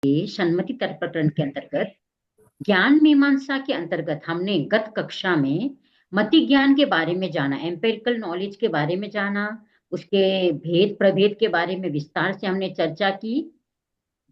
सन्मति तर्क प्रकरण के अंतर्गत ज्ञान मीमांसा के अंतर्गत हमने गत कक्षा में मति ज्ञान के बारे में जाना, एम्पिरिकल नॉलेज के बारे में जाना, उसके भेद प्रभेद के बारे में विस्तार से हमने चर्चा की।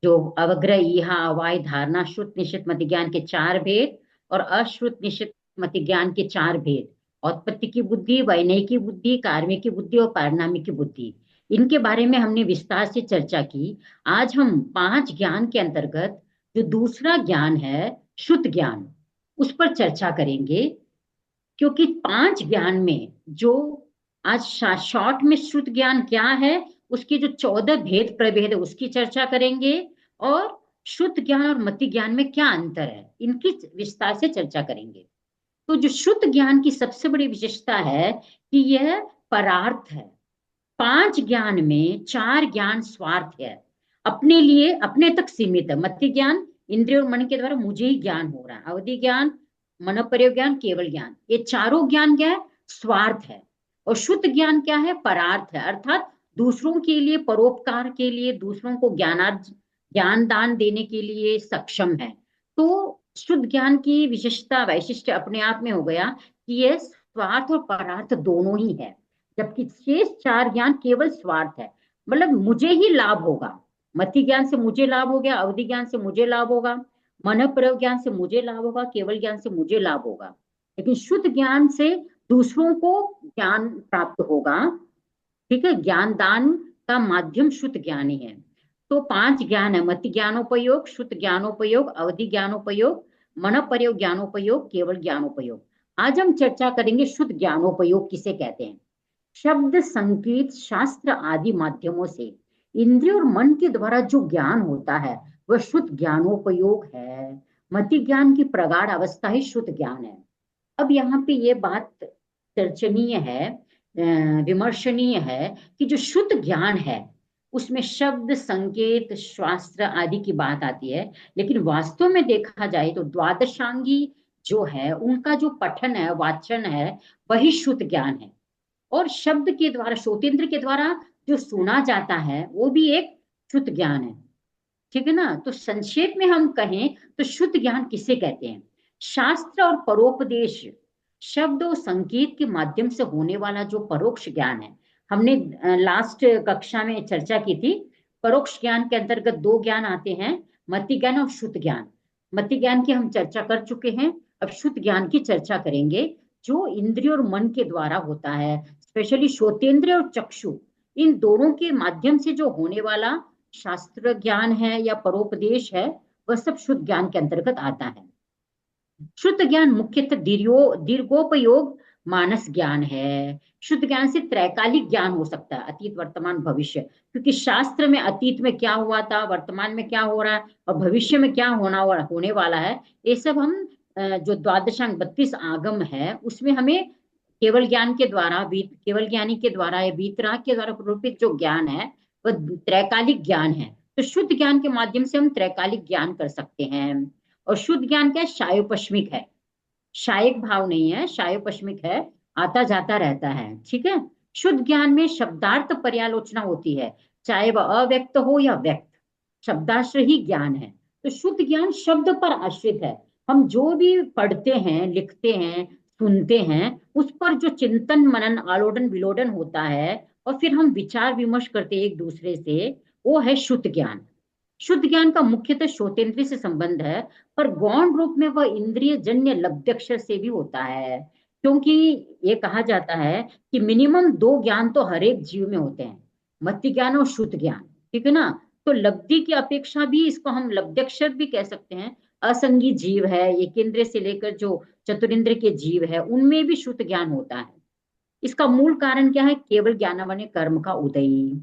जो अवग्रह, ईहा, अवाय, धारणा, श्रुत निश्चित मति ज्ञान के चार भेद और अश्रुत निश्चित मति ज्ञान के चार भेद, औत्पत्ति की बुद्धि, वैनयिकी बुद्धि, कार्मिक की बुद्धि और पारिणामिक की बुद्धि, इनके बारे में हमने विस्तार से चर्चा की। आज हम पांच ज्ञान के अंतर्गत जो दूसरा ज्ञान है शुद्ध ज्ञान, उस पर चर्चा करेंगे। क्योंकि पांच ज्ञान में जो आज शॉर्ट में शुद्ध ज्ञान क्या है, उसके जो 14 भेद प्रभेद है उसकी चर्चा करेंगे, और शुद्ध ज्ञान और मति ज्ञान में क्या अंतर है इनकी विस्तार से चर्चा करेंगे। तो जो शुद्ध ज्ञान की सबसे बड़ी विशेषता है कि यह परार्थ है। पांच ज्ञान में चार ज्ञान स्वार्थ है, अपने लिए, अपने तक सीमित है। मति ज्ञान इंद्रिय और मन के द्वारा मुझे ही ज्ञान हो रहा है, अवधि ज्ञान, मनोपर्योग ज्ञान, केवल ज्ञान, ये चारों ज्ञान क्या है? स्वार्थ है। और शुद्ध ज्ञान क्या है? परार्थ है, अर्थात दूसरों के लिए, परोपकार के लिए, दूसरों को ज्ञान दान देने के लिए सक्षम है। तो शुद्ध ज्ञान की विशेषता, वैशिष्ट अपने आप में हो गया कि यह स्वार्थ और परार्थ दोनों ही है, जबकि शेष चार ज्ञान केवल स्वार्थ है, मतलब मुझे ही लाभ होगा। मति ज्ञान से मुझे लाभ हो गया, अवधि ज्ञान से मुझे लाभ होगा, मन प्रयोग ज्ञान से मुझे लाभ होगा, केवल ज्ञान से मुझे लाभ होगा। लेकिन शुद्ध ज्ञान से दूसरों को ज्ञान प्राप्त होगा। ठीक है, ज्ञान दान का माध्यम शुद्ध ज्ञान ही है। तो पांच ज्ञान है: मति ज्ञानोपयोग, शुद्ध ज्ञानोपयोग, अवधि ज्ञानोपयोग, मन प्रयोग ज्ञानोपयोग, केवल ज्ञानोपयोग। आज हम चर्चा करेंगे शुद्ध ज्ञानोपयोग किसे कहते हैं। शब्द, संगीत, शास्त्र आदि माध्यमों से इंद्रिय और मन के द्वारा जो ज्ञान होता है वह शुद्ध ज्ञानोपयोग है। मति ज्ञान की प्रगाढ़ अवस्था ही शुद्ध ज्ञान है। अब यहाँ पे ये बात चर्चनीय है, विमर्शनीय है कि जो शुद्ध ज्ञान है उसमें शब्द, संकेत, शास्त्र आदि की बात आती है, लेकिन वास्तव में देखा जाए तो द्वादशांगी जो है उनका जो पठन है, वाचन है, वही शुद्ध ज्ञान है। और शब्द के द्वारा, श्रोतेंद्र के द्वारा जो सुना जाता है वो भी एक शुद्ध ज्ञान है। ठीक है ना। तो संक्षेप में हम कहें तो शुद्ध ज्ञान किसे कहते हैं? शास्त्र और परोपदेश, शब्द और संकेत के माध्यम से होने वाला जो परोक्ष ज्ञान है। हमने लास्ट कक्षा में चर्चा की थी। परोक्ष ज्ञान के अंतर्गत दो ज्ञान आते हैं, मति ज्ञान और शुद्ध ज्ञान। मति ज्ञान की हम चर्चा कर चुके हैं, अब शुद्ध ज्ञान की चर्चा करेंगे, जो इंद्रिय और मन के द्वारा होता है, स्पेशली श्रोतेंद्र और चक्षु, इन दोनों के माध्यम से जो होने वाला शास्त्र ज्ञान है या परोपदेश है, वह सब शुद्ध ज्ञान के अंतर्गत आता है। शुद्ध ज्ञान मुख्यतः दीर्घोपयोग मानस ज्ञान है। शुद्ध ज्ञान से त्रैकालिक ज्ञान हो सकता है, अतीत, वर्तमान, भविष्य। क्योंकि शास्त्र में अतीत में क्या हुआ था, वर्तमान में क्या हो रहा है और भविष्य में क्या होने वाला है, ये सब हम जो द्वादशांग 32 आगम है उसमें हमें केवल ज्ञान के द्वारा, केवल ज्ञानी के द्वारा या वीतराग के द्वारा प्रोपित जो ज्ञान है वह त्रैकालिक ज्ञान है। तो शुद्ध ज्ञान के माध्यम से हम त्रैकालिक ज्ञान कर सकते हैं। और शुद्ध ज्ञान क्या है? शायोपश्मिक है, शायिक भाव नहीं है, शायोपश्मिक है, आता जाता रहता है। ठीक है। शुद्ध ज्ञान में शब्दार्थ पर्यालोचना होती है, चाहे वह अव्यक्त हो या व्यक्त, शब्दाश्रय ही ज्ञान है। तो शुद्ध ज्ञान शब्द पर आश्रित है। हम जो भी पढ़ते हैं, लिखते हैं, सुनते हैं, उस पर जो चिंतन, मनन, आलोडन, विलोडन होता है और फिर हम विचार विमर्श करते हैं एक दूसरे से, वो है शुद्ध ज्ञान। शुद्ध ज्ञान का मुख्यतः श्रोतेंद्रिय से संबंध है, पर गौण रूप में वह इंद्रिय जन्य लब्ध्यक्षर से भी होता है। क्योंकि ये कहा जाता है कि मिनिमम दो ज्ञान तो हर एक जीव में होते हैं, मति ज्ञान और शुद्ध ज्ञान। ठीक है ना। तो लब्धि की अपेक्षा भी इसको हम लब्ध्यक्षर भी कह सकते हैं। असंगी जीव है, एकेंद्रिय से लेकर जो चतुरिंद्र के जीव है, उनमें भी शुद्ध ज्ञान होता है। इसका मूल कारण क्या है? केवल ज्ञानावन्य कर्म का उदय।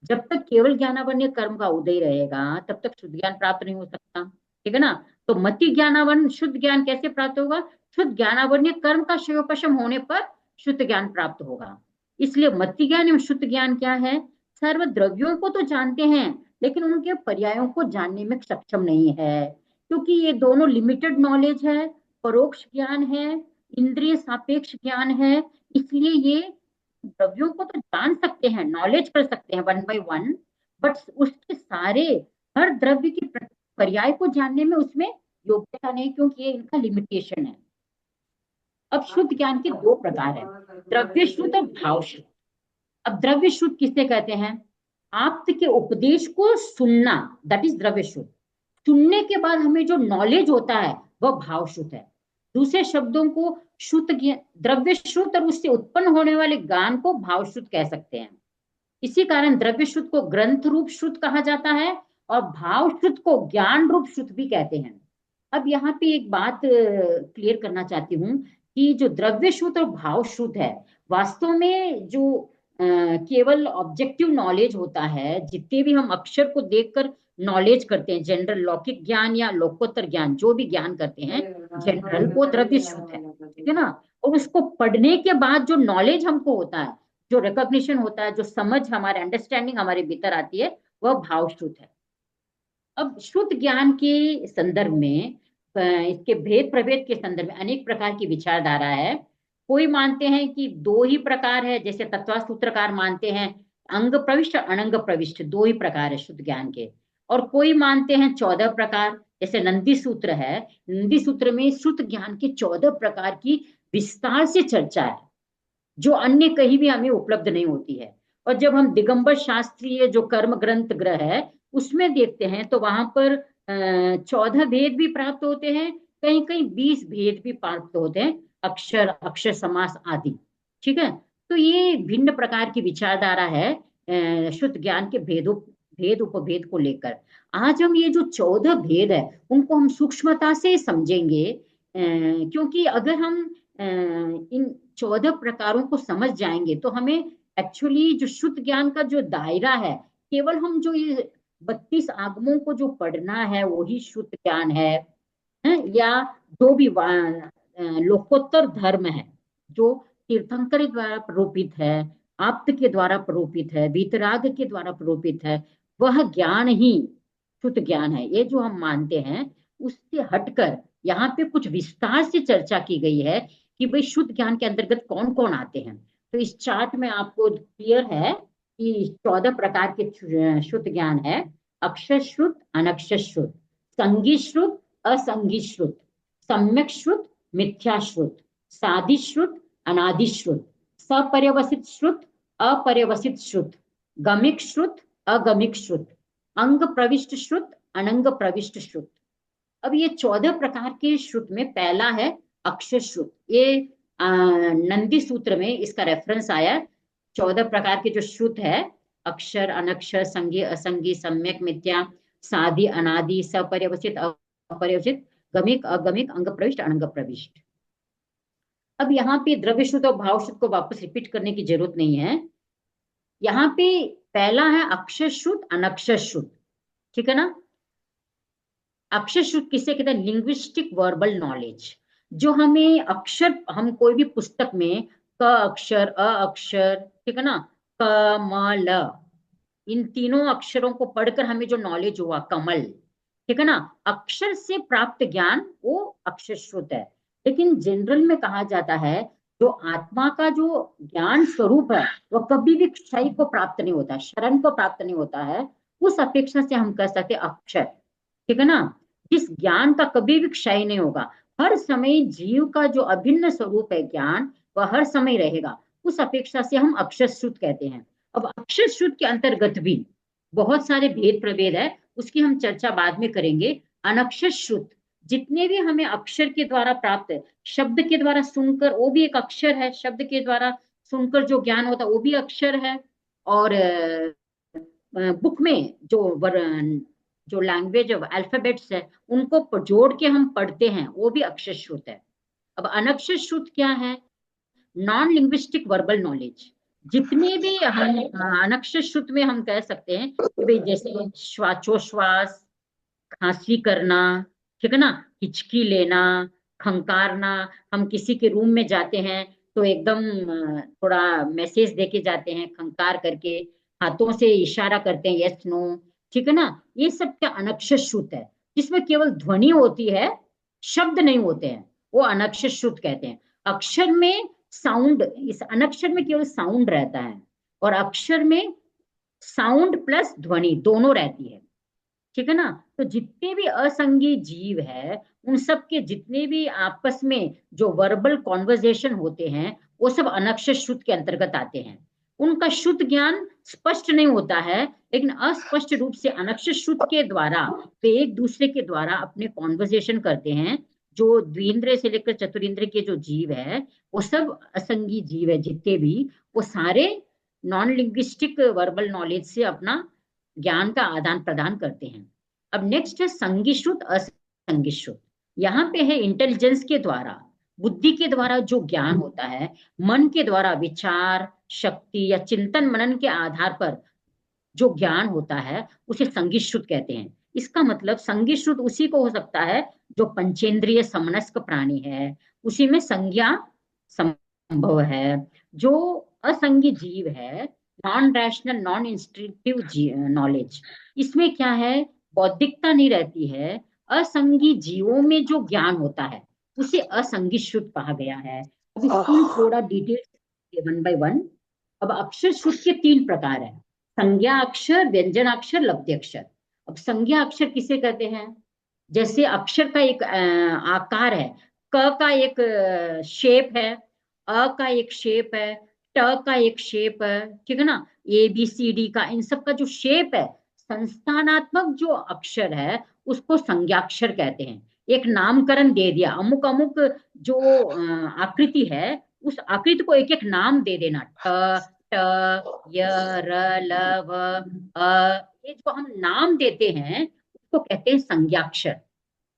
जब तक केवल ज्ञानावन्य कर्म का उदय रहेगा तब तक शुद्ध ज्ञान प्राप्त नहीं हो सकता। ठीक है ना। तो मति ज्ञानावन्य शुद्ध ज्ञान कैसे प्राप्त होगा? शुद्ध ज्ञानावन्य कर्म का क्षयोपशम होने पर शुद्ध ज्ञान प्राप्त होगा। इसलिए मति ज्ञान एवं शुद्ध ज्ञान क्या है? सर्व द्रव्यों को तो जानते हैं लेकिन उनके पर्यायों को जानने में सक्षम नहीं है, क्योंकि ये दोनों लिमिटेड नॉलेज है, परोक्ष ज्ञान है, इंद्रिय सापेक्ष ज्ञान है। इसलिए ये द्रव्यों को तो जान सकते हैं, नॉलेज कर सकते हैं वन बाय वन, बट उसके सारे, हर द्रव्य की पर्याय को जानने में उसमें योग्यता नहीं, क्योंकि ये इनका लिमिटेशन है। अब शुद्ध ज्ञान के दो प्रकार है, द्रव्य शुद्ध और भाव शुद्ध। अब द्रव्य शुद्ध किससे कहते हैं? आप्त के उपदेश को सुनना, दैट इज द्रव्य शुद्ध। सुनने के बाद हमें जो नॉलेज होता है वह भाव शुद्ध है। दूसरे शब्दों को शुद्ध द्रव्य शुद्ध और उससे उत्पन्न होने वाले ज्ञान को भाव शुद्ध कह सकते हैं। इसी कारण द्रव्य शुद्ध को ग्रंथ रूप शुद्ध कहा जाता है और भाव शुद्ध को ज्ञान रूप शुद्ध भी कहते हैं। अब यहाँ पे एक बात क्लियर करना चाहती हूँ कि जो द्रव्य शुद्ध और भाव शुद्ध है, वास्तव में जो केवल ऑब्जेक्टिव नॉलेज होता है, जितने भी हम अक्षर को देखकर नॉलेज करते हैं, जनरल लौकिक ज्ञान या लोकोत्तर ज्ञान, जो भी ज्ञान करते हैं जनरल, वो द्रव्य शुद्ध है, ठीक है ना। और उसको पढ़ने के बाद जो नॉलेज हमको होता है, जो रिकॉग्निशन होता है, जो समझ हमारे अंडरस्टैंडिंग हमारे भीतर आती है, वह भाव शुद्ध है। अब शुद्ध ज्ञान के संदर्भ में इसके भेद प्रभेद के संदर्भ में अनेक प्रकार की विचारधारा है। कोई मानते हैं कि दो ही प्रकार है, जैसे तत्व सूत्रकार मानते हैं अंग प्रविष्ट अनंग प्रविष्ट दो ही प्रकार है शुद्ध ज्ञान के। और कोई मानते हैं 14 प्रकार, जैसे नंदी सूत्र है, नंदी सूत्र में शुद्ध ज्ञान के 14 प्रकार की विस्तार से चर्चा है, जो अन्य कहीं भी हमें उपलब्ध नहीं होती है। और जब हम दिगंबर शास्त्रीय जो कर्म ग्रंथ ग्रह है उसमें देखते हैं तो वहां पर 14 भेद भी प्राप्त होते हैं, कहीं कहीं 20 भेद भी प्राप्त होते हैं, अक्षर अक्षर समास आदि। ठीक है, तो ये भिन्न प्रकार की विचारधारा है शुद्ध ज्ञान के भेद उपभेद को लेकर। आज हम ये जो 14 भेद है उनको हम सूक्ष्मता से समझेंगे, क्योंकि अगर हम इन 14 प्रकारों को समझ जाएंगे तो हमें एक्चुअली जो शुद्ध ज्ञान का जो दायरा है, केवल हम जो ये 32 आगमों को जो पढ़ना है वही शुद्ध ज्ञान है, या जो भी लोकोत्तर धर्म है, जो तीर्थंकर द्वारा प्रोपित है, आप्त के द्वारा प्रोपित है, वीतराग के द्वारा प्रोपित है, वह ज्ञान ही शुद्ध ज्ञान है, ये जो हम मानते हैं। उससे हटकर यहाँ पे कुछ विस्तार से चर्चा की गई है कि भाई शुद्ध ज्ञान के अंतर्गत कौन कौन आते हैं। तो इस चार्ट में आपको क्लियर है कि 14 प्रकार के शुद्ध ज्ञान है। अक्षर शुद्ध, अनक्षर शुद्ध, संगी शुद्ध, असंगी शुद्ध, सम्यक शुद्ध, मिथ्या शुद्ध, साधि शुद्ध, अनादि शुद्ध, सपर्यवसित शुद्ध, अपर्यवसित शुद्ध, गमिक शुद्ध, अगमिक शुद्ध, अंग प्रविष्ट शुद्ध, अनंग प्रविष्ट शुद्ध। अब ये 14 प्रकार के शुद्ध में पहला है अक्षर शुद्ध। ये नंदी सूत्र में इसका रेफरेंस आया। 14 प्रकार के जो शुद्ध है, अक्षर अनक्षर संगी असंगी सम्यक मिथ्या साधि अनादि सपर्यवसित अपरिवसित गमिक अगमिक अंग प्रविष्ट अनंग प्रविष्ट। अब यहाँ पे द्रव्य शुद्ध और भाव शुद्ध को वापस रिपीट करने की जरूरत नहीं है। यहाँ पे पहला है अक्षर शुद्ध अनक्षर शुद्ध, ठीक है ना। अक्षर शुद्ध किसे कहते हैं? लिंग्विस्टिक वर्बल नॉलेज, जो हमें अक्षर, हम कोई भी पुस्तक में क अक्षर अ अक्षर, ठीक है ना, क म ल, इन तीनों अक्षरों को पढ़कर हमें जो नॉलेज हुआ कमल, ठीक है ना, अक्षर से प्राप्त ज्ञान वो अक्षर शुद्ध है। लेकिन जनरल में कहा जाता है जो आत्मा का जो ज्ञान स्वरूप है वह कभी भी क्षय को प्राप्त नहीं होता, शरण को प्राप्त नहीं होता है। उस अपेक्षा से हम कह सकते अक्षर, ठीक है ना, जिस ज्ञान का कभी भी क्षय नहीं होगा, हर समय जीव का जो अभिन्न स्वरूप है ज्ञान, वह हर समय रहेगा। उस अपेक्षा से हम अक्षर शुद्ध कहते हैं। अब अक्षर शुद्ध के अंतर्गत भी बहुत सारे भेद प्रभेद है, उसकी हम चर्चा बाद में करेंगे। अनक्षर शुद्ध, जितने भी हमें अक्षर के द्वारा प्राप्त है, शब्द के द्वारा सुनकर, वो भी एक अक्षर है, शब्द के द्वारा सुनकर जो ज्ञान होता है वो भी अक्षर है। और बुक में जो लैंग्वेज ऑफ अल्फाबेट्स है उनको जोड़ के हम पढ़ते हैं, वो भी अक्षर शुद्ध है। अब अनक्षर शुद्ध क्या है? Non linguistic verbal knowledge. जितने भी हम अनक्षर शुद्ध में हम कह सकते हैं कि भाई जैसे श्वासोश्वास, खांसी करना, ठीक है ना, हिचकी लेना, खंकारना। हम किसी के रूम में जाते हैं तो एकदम थोड़ा मैसेज देके जाते हैं, खंकार करके हाथों से इशारा करते हैं, यस नो, ठीक है ना। ये सब क्या अनक्षर शुद्ध है, जिसमें केवल ध्वनि होती है, शब्द नहीं होते हैं, वो अनक्षर शुद्ध कहते हैं। अक्षर में साउंड, इस अनक्षर में केवल साउंड रहता है और अक्षर में साउंड प्लस ध्वनि दोनों रहती है, ठीक है ना। तो जितने भी असंगी जीव है, उन सब के जितने भी आपस में जो वर्बल कॉन्वर्जेशन होते हैं, वो सब अनक्षर श्रुत के अंतर्गत आते हैं। उनका शुद्ध ज्ञान स्पष्ट नहीं होता है, लेकिन अस्पष्ट रूप से अनक्षर श्रुत के द्वारा वे एक दूसरे के द्वारा अपने कॉन्वर्जेशन करते हैं। जो द्विंद्रिय से लेकर चतुरिंद्रिय के जो जीव है, वो सब असंगी जीव है जितने भी, वो सारे नॉन लिंग्विस्टिक वर्बल नॉलेज से अपना ज्ञान का आदान प्रदान करते हैं। अब नेक्स्ट है संगिश्रुत असंगिश्रुत। यहाँ पे है इंटेलिजेंस के द्वारा, बुद्धि के द्वारा जो ज्ञान होता है, मन के द्वारा विचार शक्ति या चिंतन मनन के आधार पर जो ज्ञान होता है, उसे संगिश्रुत कहते हैं। इसका मतलब संगिश्रुत उसी को हो सकता है जो पंचेंद्रिय समनस्क प्राणी है, उसी में संज्ञा संभव है। जो असंगी जीव है, non rational non instructive knowledge, इसमें क्या है, बौद्धिकता नहीं रहती है। असंगी जीवों में जो ज्ञान होता है, उसे असंगी शुद्ध कहा गया है। अब इसको थोड़ा डिटेल वन बाय वन। अब अक्षर शुद्ध के तीन प्रकार है, संज्ञा अक्षर, व्यंजन अक्षर, लब्धि अक्षर। अब संज्ञा अक्षर किसे कहते हैं? जैसे अक्षर का एक आकार है, क का एक शेप है, अ का एक शेप है, ट का एक शेप है, ठीक है ना, ए बी सी डी का, इन सब का जो शेप है, संस्थानात्मक जो अक्षर है, उसको संज्ञाक्षर कहते हैं। एक नामकरण दे दिया, अमुक अमुक जो आकृति है, उस आकृति को एक एक नाम दे देना, ठ ट य र ल व ये जो हम नाम देते हैं, उसको कहते हैं संज्ञाक्षर।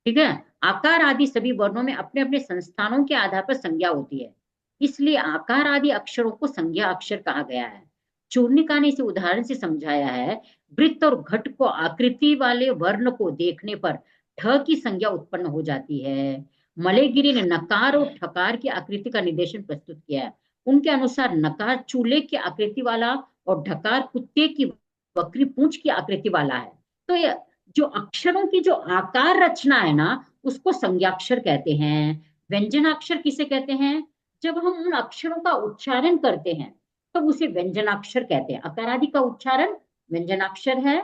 ठीक है। आकार आदि सभी वर्णों में अपने अपने संस्थानों के आधार पर संज्ञा होती है, इसलिए आकार आदि अक्षरों को संज्ञा अक्षर कहा गया है। चूर्णिका ने इसे उदाहरण से समझाया है। वृत्त और घट को आकृति वाले वर्ण को देखने पर ठ की संज्ञा उत्पन्न हो जाती है। मलेगिरी ने नकार और ठकार की आकृति का निर्देशन प्रस्तुत किया है। उनके अनुसार नकार चूल्हे की आकृति वाला और ढकार कुत्ते की वक्री पूंछ की आकृति वाला है। तो ये जो अक्षरों की जो आकार रचना है ना, उसको संज्ञाक्षर कहते हैं। व्यंजनाक्षर किसे कहते हैं? जब हम उन अक्षरों का उच्चारण करते हैं, तब उसे व्यंजनाक्षर कहते हैं। अकार आदि का उच्चारण व्यंजनाक्षर है।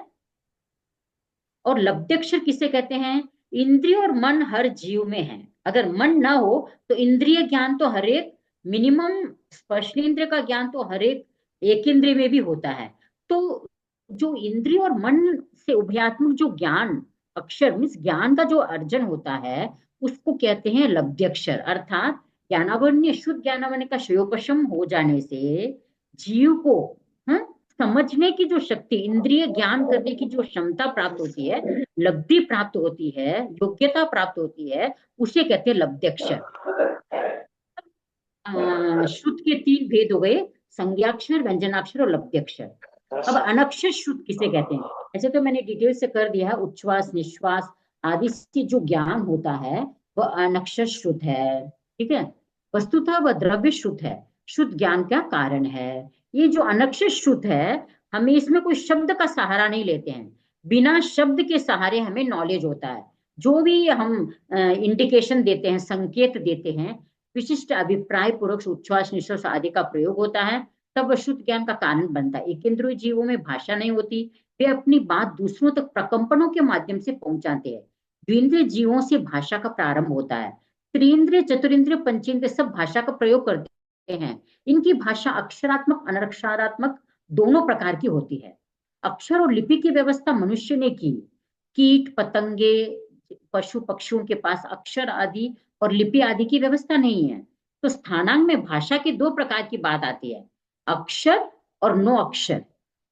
और लब्धाक्षर किसे कहते हैं? इंद्रिय और मन हर जीव में है। अगर मन ना हो तो इंद्रिय ज्ञान तो हर एक, मिनिमम स्पर्श इंद्रिय का ज्ञान तो हर एक इंद्रिय में भी होता है। तो जो इंद्रिय और मन से उभयात्मक जो ज्ञान, अक्षर मीन्स ज्ञान का जो अर्जन होता है, उसको कहते हैं लब्धाक्षर। अर्थात ज्ञानावन्य शुद्ध ज्ञानावन्य का श्रेयोपशम हो जाने से जीव को समझने की जो शक्ति, इंद्रिय ज्ञान करने की जो क्षमता प्राप्त होती है, लब्धि प्राप्त होती है, योग्यता प्राप्त होती है, उसे कहते हैं लब्धाक्षर। श्रुत के तीन भेद हो गए, संज्ञाक्षर, व्यंजनाक्षर और लब्धाक्षर। अब अनक्षर श्रुत किसे कहते हैं? ऐसे तो मैंने डिटेल से कर दिया है, उच्छ्वास निश्वास आदि से जो ज्ञान होता है वह अनक्षर श्रुत है। ठीक है। वस्तुतः वह द्रव्य श्रुत है, शुद्ध ज्ञान का कारण है। ये जो अनक्षर श्रुत है, हमें इसमें कोई शब्द का सहारा नहीं लेते हैं, बिना शब्द के सहारे हमें नॉलेज होता है। जो भी हम इंडिकेशन देते हैं, संकेत देते हैं, विशिष्ट अभिप्राय पूर्वक उच्छ्वास निश्वास आदि का प्रयोग होता है, तब वह शुद्ध ज्ञान का कारण बनता है। एकेंद्रिय जीवों में भाषा नहीं होती, वे अपनी बात दूसरों तक प्रकंपनों के माध्यम से पहुंचाते हैं। द्विंद्रिय जीवों से भाषा का प्रारंभ होता है। त्रिंद्रिय चतुरिंद्रिय पंचेंद्रिय सब भाषा का प्रयोग करते हैं। इनकी भाषा अक्षरात्मक अनक्षरात्मक दोनों प्रकार की होती है। अक्षर और लिपि की व्यवस्था मनुष्य ने की। कीट पतंगे पशु पक्षियों के पास अक्षर आदि और लिपि आदि की व्यवस्था नहीं है। तो स्थानांक में भाषा की दो प्रकार की बात आती है, अक्षर और नो अक्षर।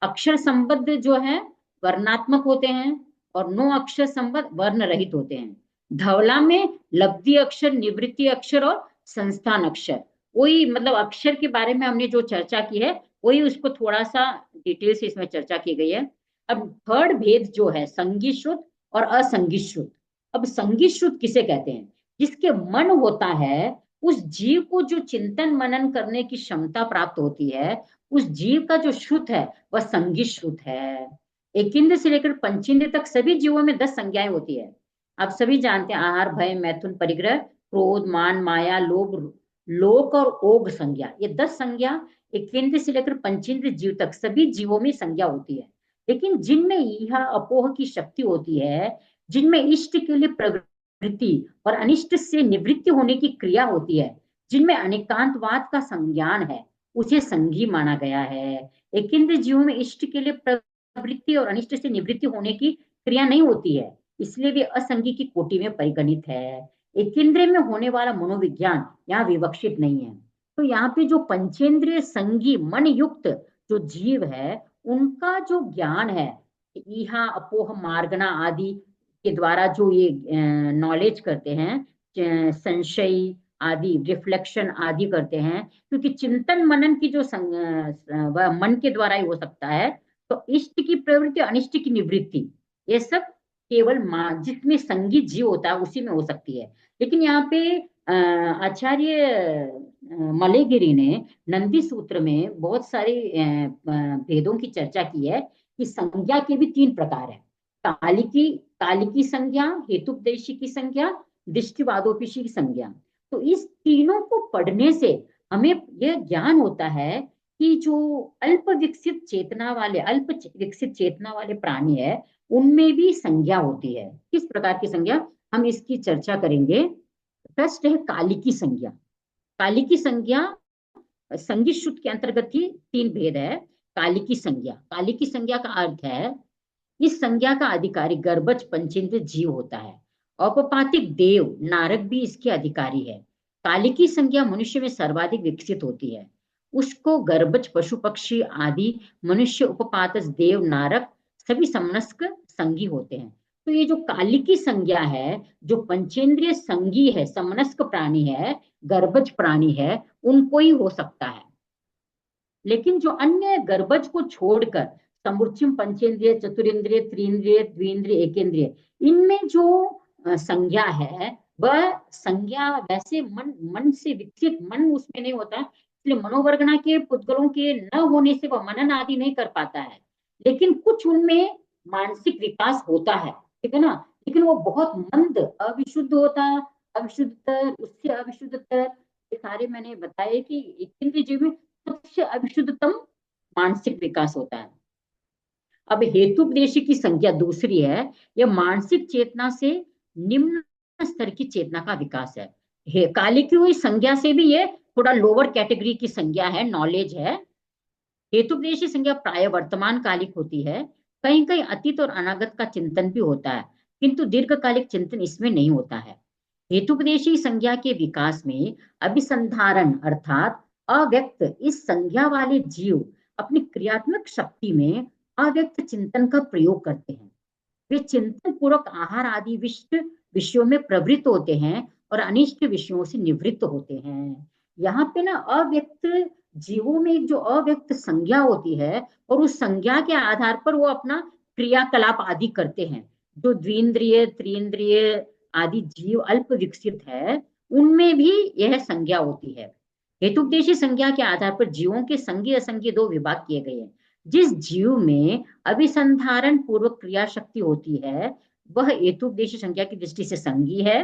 अक्षर संबद्ध जो है वर्णात्मक होते हैं, और नो अक्षर संबद्ध वर्ण रहित होते हैं। धवला में लब्धि अक्षर, निवृत्ति अक्षर और संस्थान अक्षर। वही मतलब अक्षर के बारे में हमने जो चर्चा की है, वही उसको थोड़ा सा डिटेल से इसमें चर्चा की गई है। अब थर्ड भेद जो है संगी श्रुत और असंगी श्रुत। अब संगी श्रुत किसे कहते हैं? जिसके मन होता है, उस जीव को जो चिंतन मनन करने की क्षमता प्राप्त होती है, उस जीव का जो श्रुत है वह संगी श्रुत है। एक इंद्र से लेकर पंचेंद्र तक सभी जीवों में 10 संज्ञाएं होती है। आप सभी जानते हैं, आहार भय मैथुन परिग्रह क्रोध मान माया लोभ लोक और ओघ संज्ञा, ये 10 संज्ञा एक केंद्र से लेकर पंचेंद्र जीव तक सभी जीवों में संज्ञा होती है। लेकिन जिनमें यह अपोह की शक्ति होती है, जिनमें इष्ट के लिए प्रवृत्ति और अनिष्ट से निवृत्ति होने की क्रिया होती है, जिनमें अनेकांतवाद का संज्ञान है, उसे संगी माना गया है। एकेंद्र जीवों में इष्ट के लिए प्रवृत्ति और अनिष्ट से निवृत्ति होने की क्रिया नहीं होती है, इसलिए वे असंगी की कोटि में परिगणित है। एकेंद्र में होने वाला मनोविज्ञान यहाँ विवक्षित नहीं है। तो यहाँ पे जो पंचेंद्रिय संगी मन युक्त जो जीव है, उनका जो ज्ञान है, इहा अपोह मार्गना आदि के द्वारा जो ये नॉलेज करते हैं, संशय आदि रिफ्लेक्शन आदि करते हैं, क्योंकि चिंतन मनन की जो वह मन के द्वारा ही हो सकता है। तो इष्ट की प्रवृत्ति अनिष्ट की निवृत्ति, ये सब केवल जिसमें संगी जीव होता है उसी में हो सकती है। लेकिन यहाँ पे आचार्य मलेगिरी ने नंदी सूत्र में बहुत सारे भेदों की चर्चा की है कि संज्ञा के भी तीन प्रकार है। कालिकी संज्ञा, हेतुपदेशी की संज्ञा, दृष्टिवादोपेशी की संज्ञा। तो इस तीनों को पढ़ने से हमें यह ज्ञान होता है कि जो अल्प विकसित चेतना वाले प्राणी है, उनमें भी संज्ञा होती है। किस प्रकार की संज्ञा, हम इसकी चर्चा करेंगे। फर्स्ट है कालिकी संज्ञा। कालिकी संज्ञा संगी शुद्ध के अंतर्गत ही तीन भेद है। कालिकी संज्ञा का अर्थ है, इस संज्ञा का अधिकारी गर्भज पंचेंद्रिय जीव होता है। औपपातिक देव नारक भी इसके अधिकारी है। कालिकी संज्ञा मनुष्य में सर्वाधिक विकसित होती है। उसको गर्भज पशु पक्षी आदि मनुष्य उपपातस देव नारक सभी समनस्क संगी होते हैं। तो ये जो कालिकी संज्ञा है, जो पंचेंद्रिय संगी है, समनस्क प्राणी है, गर्भज प्राणी है, उनको ही हो सकता है। लेकिन जो अन्य गर्भज को छोड़कर समूर्चिम पंचेंद्रिय, चतुरेंद्रिय, त्रिंद्रिय, द्विंद्रिय, एकेंद्रिय, इनमें जो संज्ञा है, वह संज्ञा वैसे मन से विकसित मन उसमें नहीं होता, इसलिए मनोवर्गना के पुद्गलों के न होने से वह मनन आदि नहीं कर पाता है। लेकिन कुछ उनमें मानसिक विकास होता है, ठीक है ना। लेकिन वो बहुत मंद अविशुद्ध होता है, अविशुद्धतर, उससे अविशुद्धतर, ये सारे मैंने बताए कि इंद्रिय जीव में सबसे अविशुद्धतम मानसिक विकास होता है। अब हेतुपदेशी की संज्ञा दूसरी है, यह मानसिक चेतना से निम्न स्तर की चेतना का विकास है। काली की हुई संज्ञा से भी ये थोड़ा लोअर कैटेगरी की संज्ञा है, नॉलेज है। हेतुपदेशी संज्ञा प्राय वर्तमान कालिक होती है, कहीं कहीं अतीत और अनागत का चिंतन भी होता है, किंतु दीर्घकालिक चिंतन इसमें नहीं होता है। हेतुपदेशी संज्ञा के विकास में अभिसंधारण अर्थात अव्यक्त इस संज्ञा वाले जीव अपनी क्रियात्मक शक्ति में अव्यक्त चिंतन का प्रयोग करते हैं। वे चिंतन पूर्वक आहार आदि विषयों में प्रवृत्त होते हैं और अनिष्ट विषयों से निवृत्त होते हैं। यहाँ पे ना अव्यक्त जीवों में एक जो अव्यक्त संज्ञा होती है, और उस संज्ञा के आधार पर वो अपना क्रियाकलाप आदि करते हैं। जो द्विंद्रिय, त्रिंद्रिय आदि जीव अल्प विकसित है, उनमें भी यह संज्ञा होती है। हेतुपदेशी संज्ञा के आधार पर जीवों के संगी असंगी दो विभाग किए गए हैं। जिस जीव में अभिसंधारण पूर्वक क्रिया शक्ति होती है, वह हेतुपदेशी संज्ञा की दृष्टि से संगी है,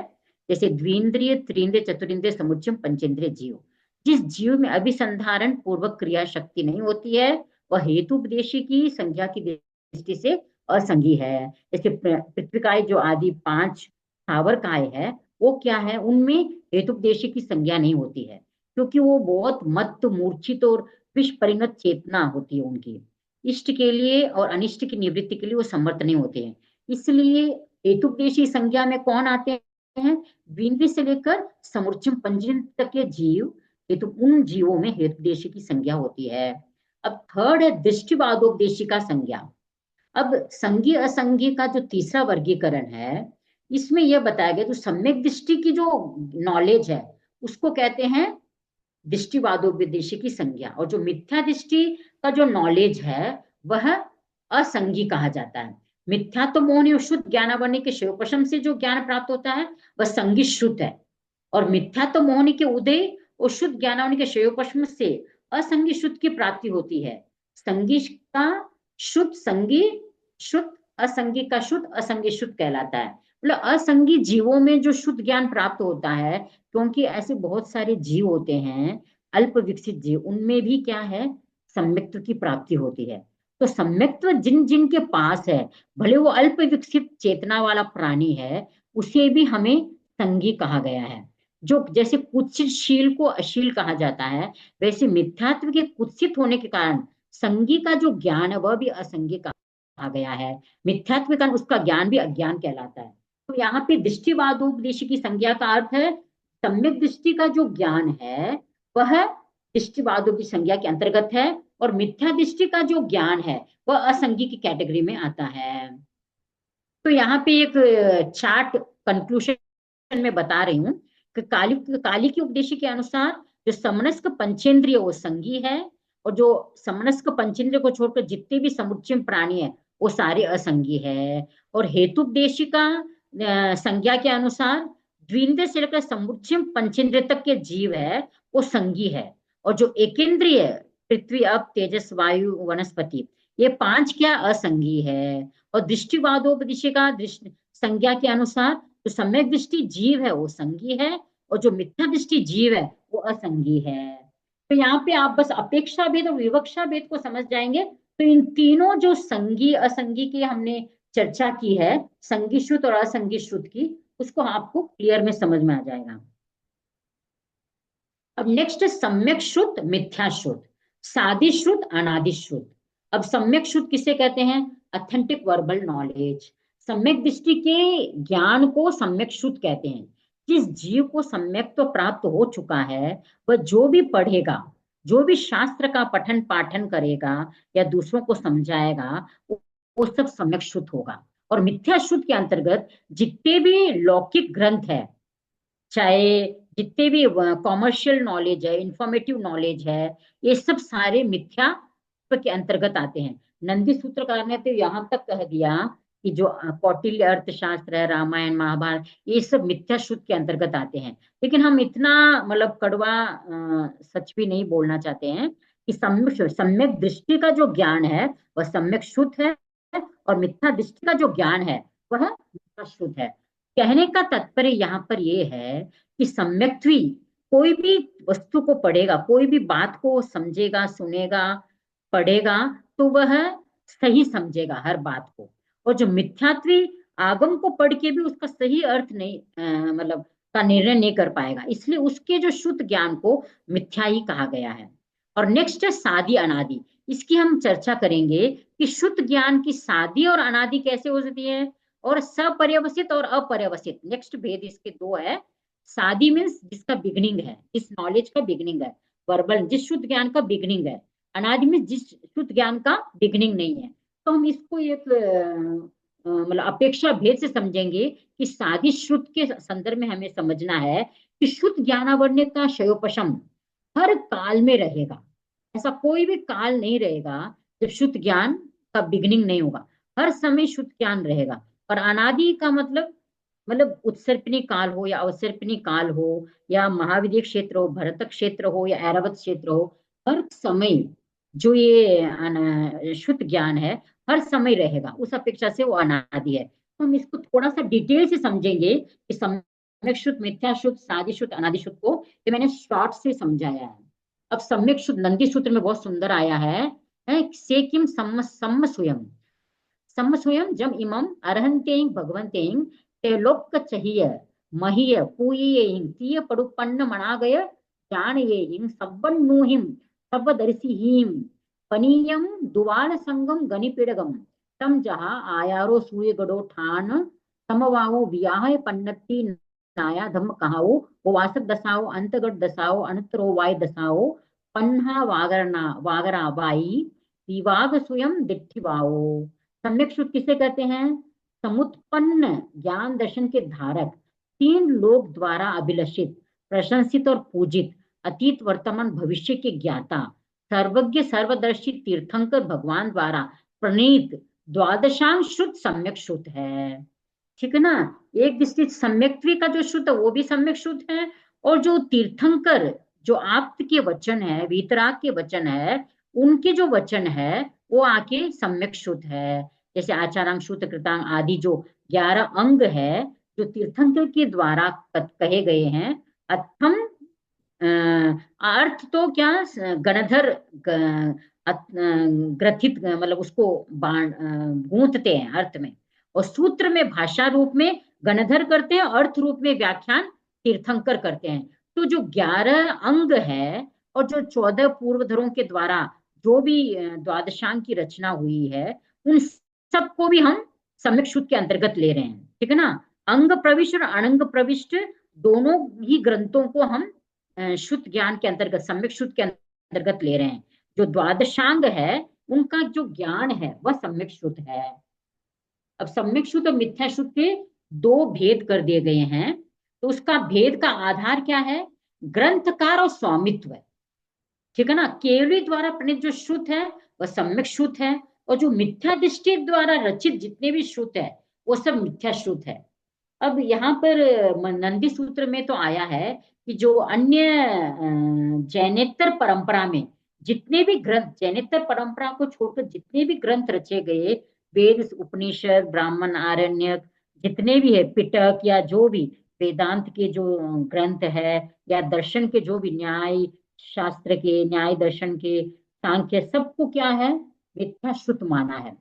जैसे द्विंद्रिय, त्रिंद्रिय, चतुरिंद्रिय, समुच्चयम, पंचेंद्रिय जीव। जिस जीव में अभिसंधारण पूर्वक क्रिया शक्ति नहीं होती है, वह हेतुपदेशी की संज्ञा की दृष्टि से असंगी है। जैसे पृथ्वीकाय जो आदि 5 स्थावर काय है, वो क्या है, उनमें हेतुपदेशी की संज्ञा नहीं होती है, क्योंकि वो बहुत मत्त, मूर्छित और विष परिणत चेतना होती है उनकी। इष्ट के लिए और अनिष्ट की निवृत्ति के लिए वो समर्थ नहीं होते हैं। इसलिए हेतुपदेशी संज्ञा में कौन आते हैं, द्विंद्रिय से लेकर समूर्चम पंचम तक के जीव, हेतु उन जीवों में हेतुपदेशी की संज्ञा होती है। अब थर्ड है दृष्टिवादोपदेशी का संज्ञा। अब संगी असंगी का जो तीसरा वर्गीकरण है, इसमें यह बताया गया जो सम्यक दृष्टि की जो नॉलेज है, उसको कहते हैं दृष्टिवादोपदेशी की संज्ञा, और जो मिथ्या दृष्टि का जो नॉलेज है, वह असंगी कहा जाता है। मिथ्या तो मोहनी और शुद्ध ज्ञानावरणी के शिवपशम से जो ज्ञान प्राप्त होता है, वह संगी शुद्ध है। और मिथ्या तो मोहनी के उदय और शुद्ध ज्ञानावरणी के शिवपशम से असंगी शुद्ध की प्राप्ति होती है। संगी का शुद्ध संगी शुद्ध, असंगी का शुद्ध असंगी शुद्ध कहलाता है। मतलब असंगी जीवों में जो शुद्ध ज्ञान प्राप्त होता है, क्योंकि ऐसे बहुत सारे जीव होते हैं अल्प विकसित जीव, उनमें भी क्या है, सम्यक्त की प्राप्ति होती है। तो सम्यक्त्व जिन जिन के पास है, भले वो अल्प विकसित चेतना वाला प्राणी है, उसे भी हमें संगी कहा गया है। जो जैसे कुत्सितशील को अशील कहा जाता है, वैसे मिथ्यात्व के कुत्सित होने के कारण संगी का जो ज्ञान है वह भी असंगी कहा गया है। मिथ्यात्व के कारण उसका ज्ञान भी अज्ञान कहलाता है। तो यहाँ पे दृष्टिवादोपदेश की संज्ञा का अर्थ है सम्यक दृष्टि का जो ज्ञान है वह दृष्टिवादों की संज्ञा के अंतर्गत है, और मिथ्या दृष्टि का जो ज्ञान है वह असंगी की कैटेगरी में आता है। तो यहाँ पे एक चार्ट कंक्लूजन में बता रही हूँ कि काली की उपदेश के अनुसार जो समनस्क पंचेंद्रिय वो संगी है, और जो समनस्क पंचेंद्रिय को छोड़कर जितने भी समुच्चय प्राणी है वो सारे असंगी है। और हेतुपदेशी का संज्ञा के अनुसार द्विंद्रिय से लेकर समुच्चय पंचेंद्रिय तक के जीव है वो संगी है। और जो एकेंद्रिय पृथ्वी अप तेजस वायु वनस्पति ये पांच क्या असंगी है। और दृष्टिवादोपदेश का संज्ञा के अनुसार जो सम्यक दृष्टि जीव है वो संगी है, और जो मिथ्या दृष्टि जीव है वो असंगी है। तो यहाँ पे आप बस अपेक्षा भेद और विवक्षा भेद को समझ जाएंगे, तो इन तीनों जो संगी असंगी की हमने चर्चा की है, संगी शुद्ध और असंगी शुद्ध की, उसको आपको क्लियर में समझ में आ जाएगा। अब नेक्स्ट सम्यक शुद्ध मिथ्या शुद्ध, सादि शुद्ध अनादि शुद्ध। अब सम्यक शुद्ध किसे कहते हैं? Authentic verbal knowledge. सम्यक दृष्टि के ज्ञान को सम्यक शुद्ध कहते हैं। जिस जीव को सम्यक तो प्राप्त हो चुका है, वह जो भी पढ़ेगा, जो भी शास्त्र का पठन पाठन करेगा या दूसरों को समझाएगा, वो सब सम्यक शुद्ध होगा। और मिथ्या शुद्ध के अंतर्गत जितने भी लौकिक ग्रंथ है, चाहे जितने भी कॉमर्शियल नॉलेज है, इंफॉर्मेटिव नॉलेज है, ये सब सारे मिथ्या के अंतर्गत आते हैं। नंदी सूत्रकार ने तो यहाँ तक कह दिया कि जो कौटिल्य अर्थशास्त्र है, रामायण महाभारत, ये सब मिथ्या शुद्ध के अंतर्गत आते हैं। लेकिन हम इतना मतलब कड़वा सच भी नहीं बोलना चाहते हैं कि सम्यक दृष्टि का जो ज्ञान है वह सम्यक शुद्ध है, और मिथ्या दृष्टि का जो ज्ञान है वह मिथ्या शुद्ध है। कहने का तात्पर्य यहाँ पर यह है कि सम्यक्त्वी कोई भी वस्तु को पढ़ेगा, कोई भी बात को समझेगा, सुनेगा, पढ़ेगा, तो वह सही समझेगा हर बात को। और जो मिथ्यात्वी आगम को पढ़ के भी उसका सही अर्थ नहीं मतलब का निर्णय नहीं कर पाएगा, इसलिए उसके जो शुद्ध ज्ञान को मिथ्या ही कहा गया है। और नेक्स्ट है सादी अनादि। इसकी हम चर्चा करेंगे कि शुद्ध ज्ञान की सादी और अनादि कैसे हो सकती है, और सपर्यवसित और अपर्यवसित। नेक्स्ट भेद इसके दो है। सादी मीन्स जिसका बिगनिंग है, जिस नॉलेज का बिगनिंग है, वर्बल जिस शुद्ध ज्ञान का बिगनिंग है। अनादि मीन्स जिस शुद्ध ज्ञान का बिगनिंग नहीं है। तो हम इसको एक मतलब अपेक्षा भेद से समझेंगे कि सादी शुद्ध के संदर्भ में हमें समझना है कि शुद्ध ज्ञानावरणता शयोपशम हर काल में रहेगा। ऐसा कोई भी काल नहीं रहेगा जब शुद्ध ज्ञान का बिगनिंग नहीं होगा, हर समय शुद्ध ज्ञान रहेगा। और अनादि का मतलब उत्सर्पिणी काल हो या अवसर्पिणी काल हो, या महाविद्य क्षेत्र हो, भरत क्षेत्र हो या ऐरावत क्षेत्र हो, हर समय जो ये शुद्ध ज्ञान है हर समय रहेगा, उस अपेक्षा से वो अनादि है। तो हम इसको थोड़ा सा डिटेल से समझेंगे कि सम्यक शुद्ध, मिथ्या शुद्ध, सादि शुद्ध, अनादि शुद्ध को ये मैंने शॉर्ट से समझाया है। अब सम्यक शुद्ध नंदी सूत्र में बहुत सुंदर आया है से किम सम्म सम्म स्वयं, सम्म स्वयं जम इमम अरहंते भगवंते तेलोक चाहिए महीय पूये तीय पड़ुपन्न मनागय जान ये सब्बन नूहिम सब्बदर्शी हीम पनीयम दुवाल संगम गनिपिड़गम तम जहा आयारो सूय गडो ठान समवाओ बियाह पन्नति नाया धम कहाओ वो वासक दसाओ अंतगढ़ दसाओ अनतरो वाय दसाओ पन्हा वागरना वागरा वाई विवाग स्वयं दिट्ठिवाओ। सम्यक शुद्ध किसे कहते हैं? समुत्पन्न ज्ञान दर्शन के धारक, तीन लोक द्वारा अभिलषित, प्रशंसित और पूजित, अतीत वर्तमान भविष्य के ज्ञाता, सर्वज्ञ सर्वदर्शी तीर्थंकर भगवान द्वारा प्रणीत द्वादशांग शुद्ध सम्यक शुद्ध है। ठीक है ना? एक दृष्टि सम्यक्त्वी का जो शुद्ध है वो भी सम्यक शुद्ध है, और जो तीर्थंकर जो आप्त के वचन है, वीतराग के वचन है, उनके जो वचन है वो आके सम्यक शुद्ध है। जैसे आचारांग शुद्ध कृतांग आदि जो 11 अंग है जो तीर्थंकर के द्वारा कहे गए हैं। अथम अर्थ तो क्या गणधर ग्रथित मतलब उसको गूंथते हैं अर्थ में, और सूत्र में भाषा रूप में गणधर करते हैं, अर्थ रूप में व्याख्यान तीर्थंकर करते हैं। तो जो 11 अंग है और जो 14 पूर्वधरों के द्वारा जो भी द्वादशांग की रचना हुई है, उन सबको भी हम सम्यक शुद्ध के अंतर्गत ले रहे हैं, ठीक है ना। अंग प्रविष्ट और अनंग प्रविष्ट दोनों ही ग्रंथों को हम शुद्ध ज्ञान के अंतर्गत, सम्यक शुद्ध के अंतर्गत ले रहे हैं। जो द्वादशांग है उनका जो ज्ञान है वह सम्यक शुद्ध है। अब सम्यक शुद्ध और मिथ्या शुद्ध के दो भेद कर दिए गए हैं। तो उसका भेद का आधार क्या है? ग्रंथकार और स्वामित्व है, ठीक है ना। केवली द्वारा प्रणीत जो शुद्ध है वह सम्यक शुद्ध है, और जो मिथ्या दृष्टि द्वारा रचित जितने भी शुद्ध है वो सब मिथ्या शुद्ध है। अब यहाँ पर नंदी सूत्र में तो आया है कि जो अन्य जैनेतर परंपरा में जितने भी ग्रंथ, जैनेतर परंपरा को छोड़कर जितने भी ग्रंथ रचे गए, वेद उपनिषद ब्राह्मण आरण्यक जितने भी है, पिटक या जो भी वेदांत के जो ग्रंथ है, या दर्शन के जो भी न्याय शास्त्र के, न्याय दर्शन के, सांख्य, सबको क्या है? मिथ्या शुद्ध माना है।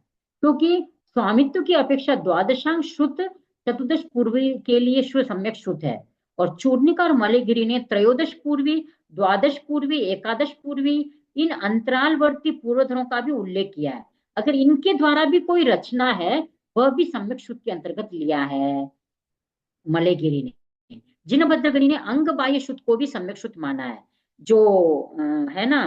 क्योंकि स्वामित्व की अपेक्षा द्वादशांग शुद्ध चतुर्दश पूर्वी के लिए शुद्ध सम्यक शुद्ध है, और चूर्णिका और मलयगिरी ने त्रयोदश पूर्वी, द्वादश पूर्वी, एकादश पूर्वी, इन अंतरालवर्ती पूर्वधरों का भी उल्लेख किया है। अगर इनके द्वारा भी कोई रचना है वह भी सम्यक शुद्ध के अंतर्गत लिया है मलयगिरी ने। जिनभद्रगणी ने अंग बाह्य शुद्ध को भी सम्यक शुद्ध माना है। जो है ना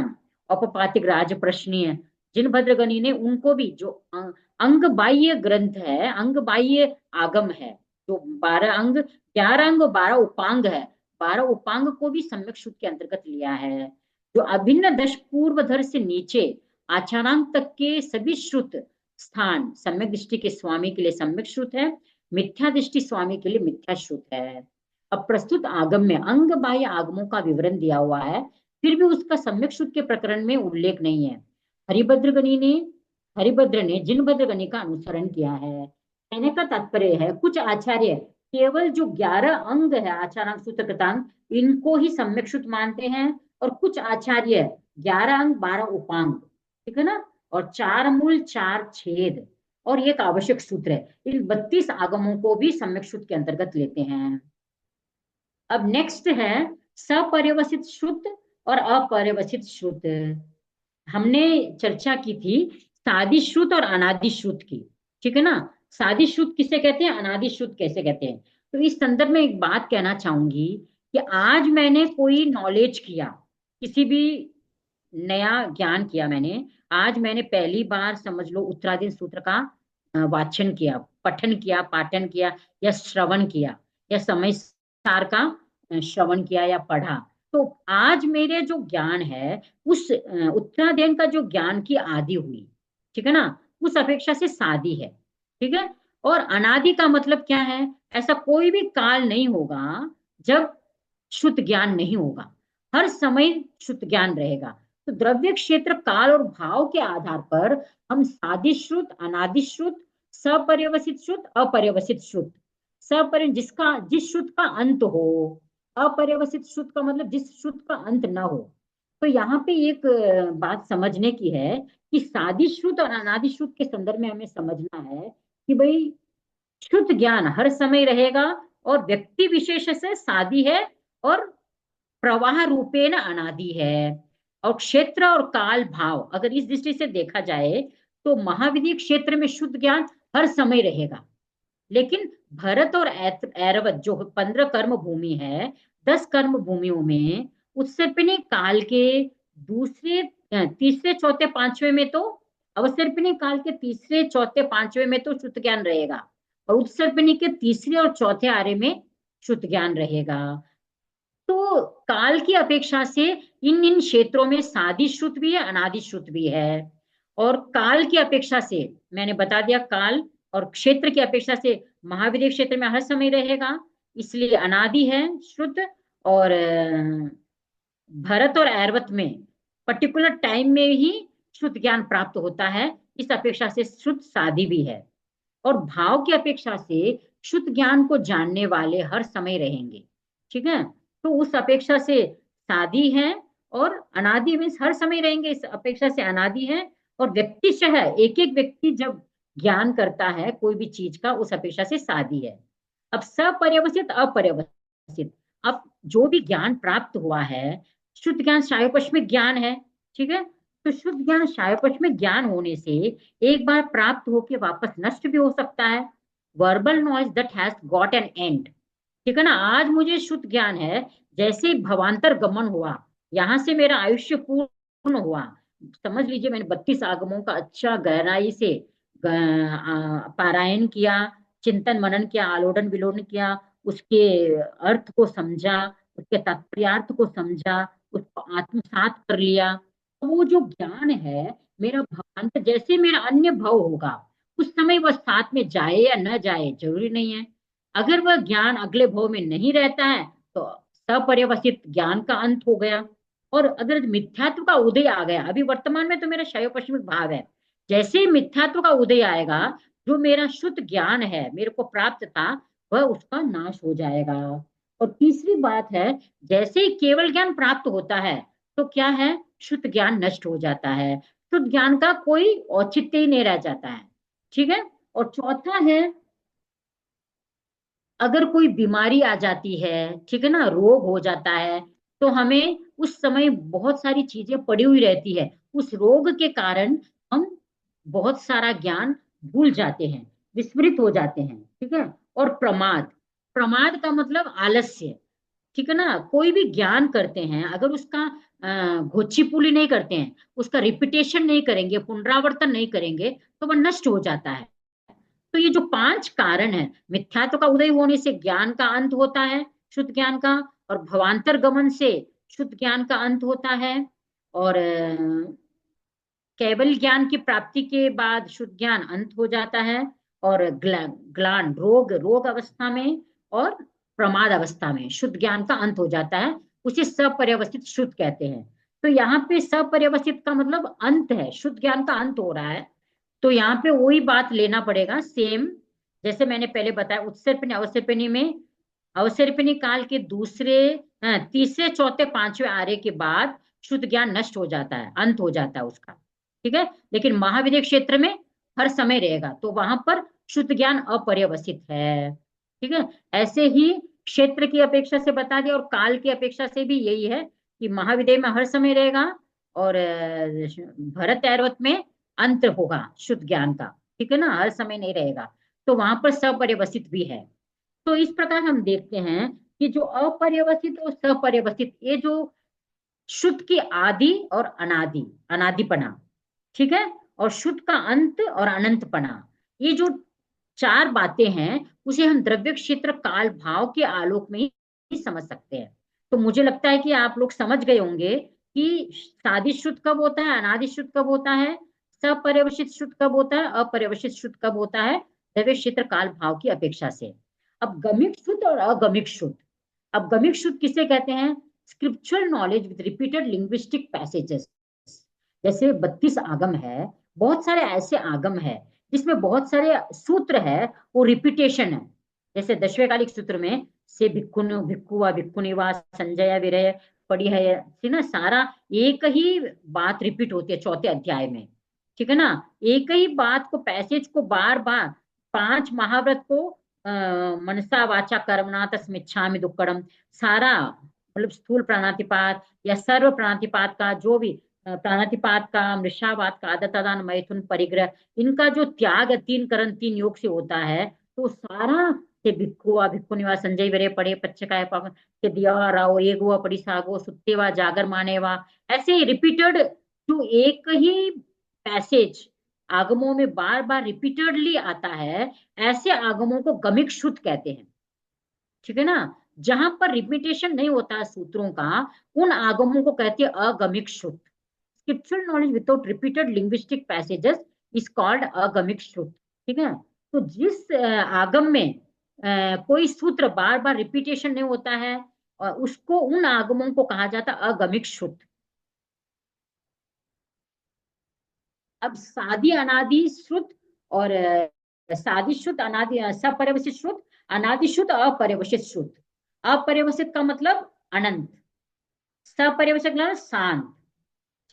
औपपातिक राज प्रश्नीय, जिनभद्रगणी ने उनको भी जो अंग बाह्य ग्रंथ है, अंग बाह्य आगम है, जो 12 अंग, 11 अंग और 12 उपांग है, 12 उपांग को भी सम्यक शुद्ध के अंतर्गत लिया है। जो अभिन्न दश पूर्वधर से नीचे आचारांत तक के सभी श्रुत स्थान सम्यक दृष्टि के स्वामी के लिए सम्यक श्रुत है, मिथ्या दृष्टि स्वामी के लिए मिथ्या श्रुत है। अब प्रस्तुत आगम में अंग बाह्य आगमों का विवरण दिया हुआ है, फिर भी उसका सम्यक शुद्ध के प्रकरण में उल्लेख नहीं है। हरिभद्र ने जिनभद्रगणी का अनुसरण किया है। कहने का तात्पर्य है कुछ आचार्य केवल जो 11 अंग है आचारांग सूत्र कृतांग, इनको ही सम्यक शुद्ध मानते हैं, और कुछ आचार्य 11 अंग 12 उपांग, ठीक है ना, और 4 मूल 4 छेद और एक आवश्यक सूत्र है, इन 32 आगमों को भी सम्यक शुद्ध के अंतर्गत लेते हैं। अब नेक्स्ट है सपर्यवसित शुद्ध और अपर्यवसित शुद्ध। हमने चर्चा की थी सादि शुद्ध और अनादि शुद्ध की, ठीक है ना। सादि शुद्ध किसे कहते हैं, अनादि शुद्ध कैसे कहते हैं? तो इस संदर्भ में एक बात कहना चाहूंगी कि आज मैंने कोई नॉलेज किया, किसी भी नया ज्ञान किया मैंने, आज मैंने पहली बार समझ लो उत्तराधीन सूत्र का वाचन किया, पठन किया, पाठन किया, या श्रवण किया, या समय सार का श्रवण किया या पढ़ा। तो आज मेरे जो ज्ञान है उस उत्तराधीन का जो ज्ञान की आदि हुई, ठीक है ना, उस अपेक्षा से सादी है, ठीक है। और अनादि का मतलब क्या है? ऐसा कोई भी काल नहीं होगा जब शुद्ध ज्ञान नहीं होगा, हर समय शुद्ध ज्ञान रहेगा। तो द्रव्य क्षेत्र काल और भाव के आधार पर हम सादि शुद्ध, अनादि शुद्ध, सपर्यवसित शुद्ध, अपर्यवसित शुद्ध, जिसका जिस शुद्ध का अंत हो, अपर्यवसित शुद्ध का मतलब जिस शुद्ध का अंत ना हो। तो यहाँ पे एक बात समझने की है कि सादि शुद्ध और अनादि शुद्ध के संदर्भ में हमें समझना है कि भाई शुद्ध ज्ञान हर समय रहेगा, और व्यक्ति विशेष से सादी है, और प्रवाह रूपेण अनादि है। और क्षेत्र और काल भाव अगर इस दृष्टि से देखा जाए तो महाविधि क्षेत्र में शुद्ध ज्ञान हर समय रहेगा, लेकिन भरत और ऐरावत जो 15 कर्म भूमि है, 10 कर्म भूमियों में उत्सर्पिणी काल के दूसरे, तीसरे, चौथे, पांचवे में तो, अवसर्पिणी काल के तीसरे, चौथे, पांचवे में तो शुद्ध ज्ञान रहेगा, और उत्सर्पिणी के तीसरे और चौथे आरे में शुद्ध ज्ञान रहेगा। तो काल की अपेक्षा से इन इन क्षेत्रों में सादि शुद्ध भी है, अनादि शुद्ध भी है। और काल की अपेक्षा से मैंने बता दिया, काल और क्षेत्र की अपेक्षा से महाविद्य क्षेत्र में हर समय रहेगा, इसलिए अनादि है शुद्ध। और भरत और ऐरावत में पर्टिकुलर टाइम में ही शुद्ध ज्ञान प्राप्त होता है, इस अपेक्षा से शुद्ध सादी भी है। और भाव की अपेक्षा से शुद्ध ज्ञान को जानने वाले हर समय रहेंगे, ठीक है। तो उस अपेक्षा से सादी है, और अनादि मीन्स हर समय रहेंगे, इस अपेक्षा से अनादि है। और व्यक्तिशः एक एक व्यक्ति जब ज्ञान करता है कोई भी चीज का, उस अपेक्षा से सादी है। अब सपर्यवसित अपर्यवसित, अब जो भी ज्ञान प्राप्त हुआ है, शुद्ध ज्ञान शायोपश्मिक ज्ञान है, ठीक है। तो शुद्ध ज्ञान शायोपश्मिक ज्ञान होने से एक बार प्राप्त होके वापस नष्ट भी हो सकता है। Verbal knowledge that has got an and, ठीक है ना। आज मुझे शुद्ध ज्ञान है, जैसे ही भवांतर गमन हुआ, यहां से मेरा आयुष्य पूर्ण हुआ, समझ लीजिए मैंने 32 आगमों का अच्छा गहराई से पारायण किया, चिंतन मनन किया, आलोडन विलोडन किया, उसके अर्थ को समझा, उसके तात्पर्यार्थ को समझा, उसको आत्मसात कर लिया। तो वो जो ज्ञान है मेरा भवांतर, जैसे मेरा अन्य भव होगा, उस समय वह साथ में जाए या न जाए जरूरी नहीं है। अगर वह ज्ञान अगले भव में नहीं रहता है तो सपर्यवसित ज्ञान का अंत हो गया। और अगर मिथ्यात्व का उदय आ गया, अभी वर्तमान में तो मेरा शैव पश्चिमिक भाव है, जैसे ही मिथ्यात्व का उदय आएगा, जो मेरा शुद्ध ज्ञान है मेरे को प्राप्त था, वह उसका नाश हो जाएगा। और तीसरी बात है, जैसे ही केवल ज्ञान प्राप्त होता है तो क्या है, शुद्ध ज्ञान नष्ट हो जाता है, शुद्ध ज्ञान का कोई औचित्य ही नहीं रह जाता है, ठीक है। और चौथा है, अगर कोई बीमारी आ जाती है, ठीक है ना, रोग हो जाता है, तो हमें उस समय बहुत सारी चीजें पड़ी हुई रहती है, उस रोग के कारण हम बहुत सारा ज्ञान भूल जाते हैं, विस्मृत हो जाते हैं, ठीक है। और प्रमाद, प्रमाद का मतलब आलस्य, ठीक है ना। कोई भी ज्ञान करते हैं, अगर उसका घोची पुली नहीं करते हैं, उसका रिपीटेशन नहीं करेंगे, पुनरावर्तन नहीं करेंगे, तो वह नष्ट हो जाता है। तो ये जो 5 कारण है, मिथ्यात्व का उदय होने से ज्ञान का अंत होता है, शुद्ध ज्ञान का। और भवांतर गमन से शुद्ध ज्ञान का अंत होता है। और केवल ज्ञान की प्राप्ति के बाद शुद्ध ज्ञान अंत हो जाता है। और ग्लान रोग, रोग अवस्था में और प्रमाद अवस्था में शुद्ध ज्ञान का अंत हो जाता है, उसे सपर्यवस्थित शुद्ध कहते हैं। तो यहाँ पे सपर्यवस्थित का मतलब अंत है, शुद्ध ज्ञान का अंत हो रहा है। तो यहाँ पे वही बात लेना पड़ेगा सेम, जैसे मैंने पहले बताया, उत्सर्पिणी अवसर्पिणी में, अवसर्पिणी काल के दूसरे, तीसरे चौथे पांचवें आर्य के बाद शुद्ध ज्ञान नष्ट हो जाता है, अंत हो जाता है उसका, ठीक है। लेकिन महाविद्य क्षेत्र में हर समय रहेगा, तो वहां पर शुद्ध ज्ञान अपर्यवसित है, ठीक है। ऐसे ही क्षेत्र की अपेक्षा से बता दिया, और काल की अपेक्षा से भी यही है कि महाविद्य में हर समय रहेगा, और भरत ऐरवत में अंत होगा शुद्ध ज्ञान का, ठीक है ना, हर समय नहीं रहेगा। तो वहां पर सपर्यवसित भी है। तो इस प्रकार हम देखते हैं कि जो अपर्यवसित और सपर्यवसित, ये जो शुद्ध की आदि और अनादि, अनादिपना, ठीक है, और शुद्ध का अंत और अनंतपना, ये जो 4 बातें हैं, उसे हम द्रव्य क्षेत्र काल भाव के आलोक में ही समझ सकते हैं। तो मुझे लगता है कि आप लोग समझ गए होंगे कि सादिश शुद्ध कब होता है, अनादि शुद्ध कब होता है, सपर्यवसित शुद्ध कब होता है, अपरिवसित शुद्ध कब होता है, द्रव्य क्षेत्र काल भाव की अपेक्षा से। अब गमिक शुद्ध और अगमिक शुद्ध, अब गमिक शुद्ध किसे कहते हैं, scriptural knowledge with repeated linguistic passages. जैसे 32 आगम है, बहुत सारे ऐसे आगम है जिसमें बहुत सारे सूत्र है, वो रिपीटेशन है। जैसे 10वें कालिक सूत्र में से भिक्खुन भिक्खुआ भिक्खुनिवा संजय विरय पड़ी है, थी ना, सारा एक ही बात रिपीट होती है चौथे अध्याय में, ठीक है ना। एक ही बात को, पैसेज को बार बार, 5 महाव्रत को मनसा वाचा कर्मणा तस्मिच्छामि दुक्कड़म, सारा मतलब स्थूल प्राणातिपात या सर्व प्राणातिपात का, जो भी प्राणातिपात का, मृषावात का, आदतादान मैथुन परिग्रह, इनका जो त्याग है 3 करण 3 योग से होता है, तो सारा से भिक्खुआ भिक्खुनिवा संजय वरे पड़े पच्चकाय पावन के दिया राव एक हुआ पड़ी सागो सुत्तेवा जागर मानेवा, ऐसे ही रिपीटेड, जो एक ही पैसेज आगमों में बार बार रिपीटेडली आता है, ऐसे आगमों को गमिक शुद्ध कहते हैं, ठीक है ना। जहां पर रिपीटेशन नहीं होता है सूत्रों का, उन आगमों को कहते हैं अगमिक शुद्ध। Scriptural knowledge without repeated linguistic passages is called अगमिक शुद्ध, ठीक है। तो जिस आगम में कोई सूत्र बार बार रिपीटेशन नहीं होता है, और उसको, उन आगमों को कहा जाता है अगमिक शुद्ध। अब सादी अनादि शुद्ध और सादी शुद्ध, अनादि सपर्यवसित शुद्ध, अनादि शुद्ध, अपरिवसित शुद्ध। अपरिवसित का मतलब अनंत, सपर्यवसायक मतलब शांत,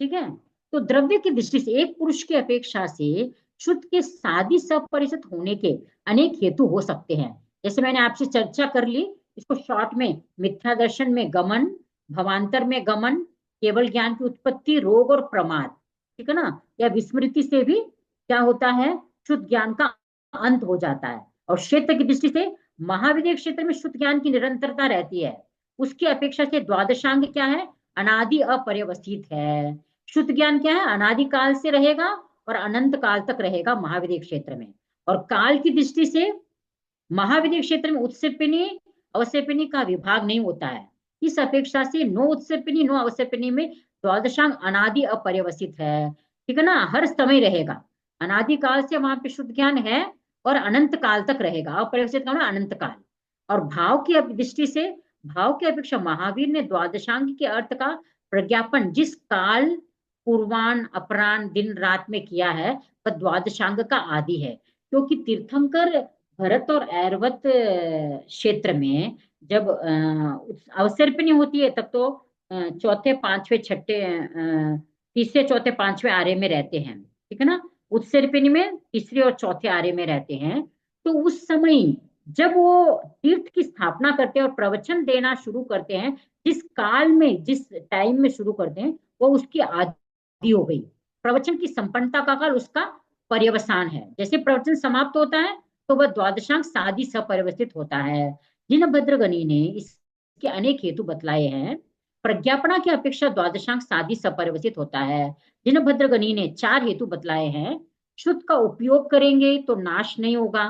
ठीक है। तो द्रव्य की दृष्टि से एक पुरुष की अपेक्षा से शुद्ध के सादी सपरिचित होने के अनेक हेतु हो सकते हैं। जैसे मैंने आपसे चर्चा कर ली, इसको शॉर्ट में मिथ्या दर्शन में गमन, भवांतर में गमन, केवल ज्ञान की उत्पत्ति, रोग और प्रमाद, ठीक है ना, या विस्मृति से भी क्या होता है, शुद्ध ज्ञान का अंत हो जाता है। और क्षेत्र की दृष्टि से महाविद्य क्षेत्र में शुद्ध ज्ञान की निरंतरता रहती है। उसकी अपेक्षा से द्वादशांग क्या है, अनादि अपर्यवसित है। शुद्ध ज्ञान क्या है, अनादिकाल से रहेगा और अनंत काल तक रहेगा महाविद्य क्षेत्र में। और काल की दृष्टि से महाविद्य क्षेत्र में उत्सेपिनी अवसेपिनी का विभाग नहीं होता है। इस अपेक्षा से नो उत्सेपिनी नो अवसेपिनी में द्वादशांग अनादि अपर्यवसित है, ठीक है ना, हर समय रहेगा। अनादि काल से वहां पे शुद्ध ज्ञान है और अनंत काल तक रहेगा, अपर्यवसित का मतलब अनंत काल। और भाव की दृष्टि से भाव की अपेक्षा महावीर ने द्वादशांग के अर्थ का प्रज्ञापन जिस काल पूर्वान अपरान दिन रात में किया है वह द्वादशांग का आदि है। क्योंकि तीर्थंकर भरत और ऐरावत क्षेत्र में जब अवसर पे नहीं होती है तब तो चौथे पांचवे छठे तीसरे चौथे पांचवे आरे में रहते हैं, ठीक है ना। उत्सर्पिणी में तीसरे और चौथे आरे में रहते हैं। तो उस समय जब वो तीर्थ की स्थापना करते हैं और प्रवचन देना शुरू करते हैं, जिस काल में जिस टाइम में शुरू करते हैं वो उसकी आदि हो गई। प्रवचन की संपन्नता का काल उसका पर्यवसान है। जैसे प्रवचन समाप्त होता है तो वह द्वादशांग सादि सपरिवर्तित होता है। जिन भद्रगणी ने इसके अनेक हेतु बतलाए हैं। प्रज्ञापना की अपेक्षा द्वादशांग सादि सपरिवर्तित होता है। जिन भद्रगणी ने चार हेतु बतलाए हैं। शुद्ध का उपयोग करेंगे तो नाश नहीं होगा।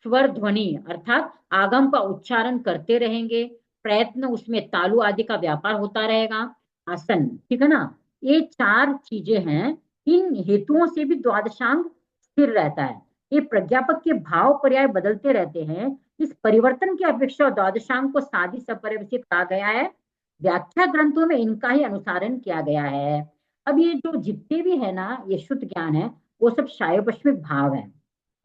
स्वर ध्वनि अर्थात आगम का उच्चारण करते रहेंगे। प्रयत्न उसमें तालु आदि का व्यापार होता रहेगा। आसन, ठीक है ना, ये चार चीजें हैं। इन हेतुओं से भी द्वादशांग स्थिर रहता है। ये प्रज्ञापक के भाव पर्याय बदलते रहते हैं। इस परिवर्तन की अपेक्षा द्वादशांग को सादि सपरिवर्तित कहा गया है। व्याख्या ग्रंथों में इनका ही अनुसारण किया गया है। अब ये जो जितने भी है ना ये शुद्ध ज्ञान है वो सब शायोपश्मिक भाव है,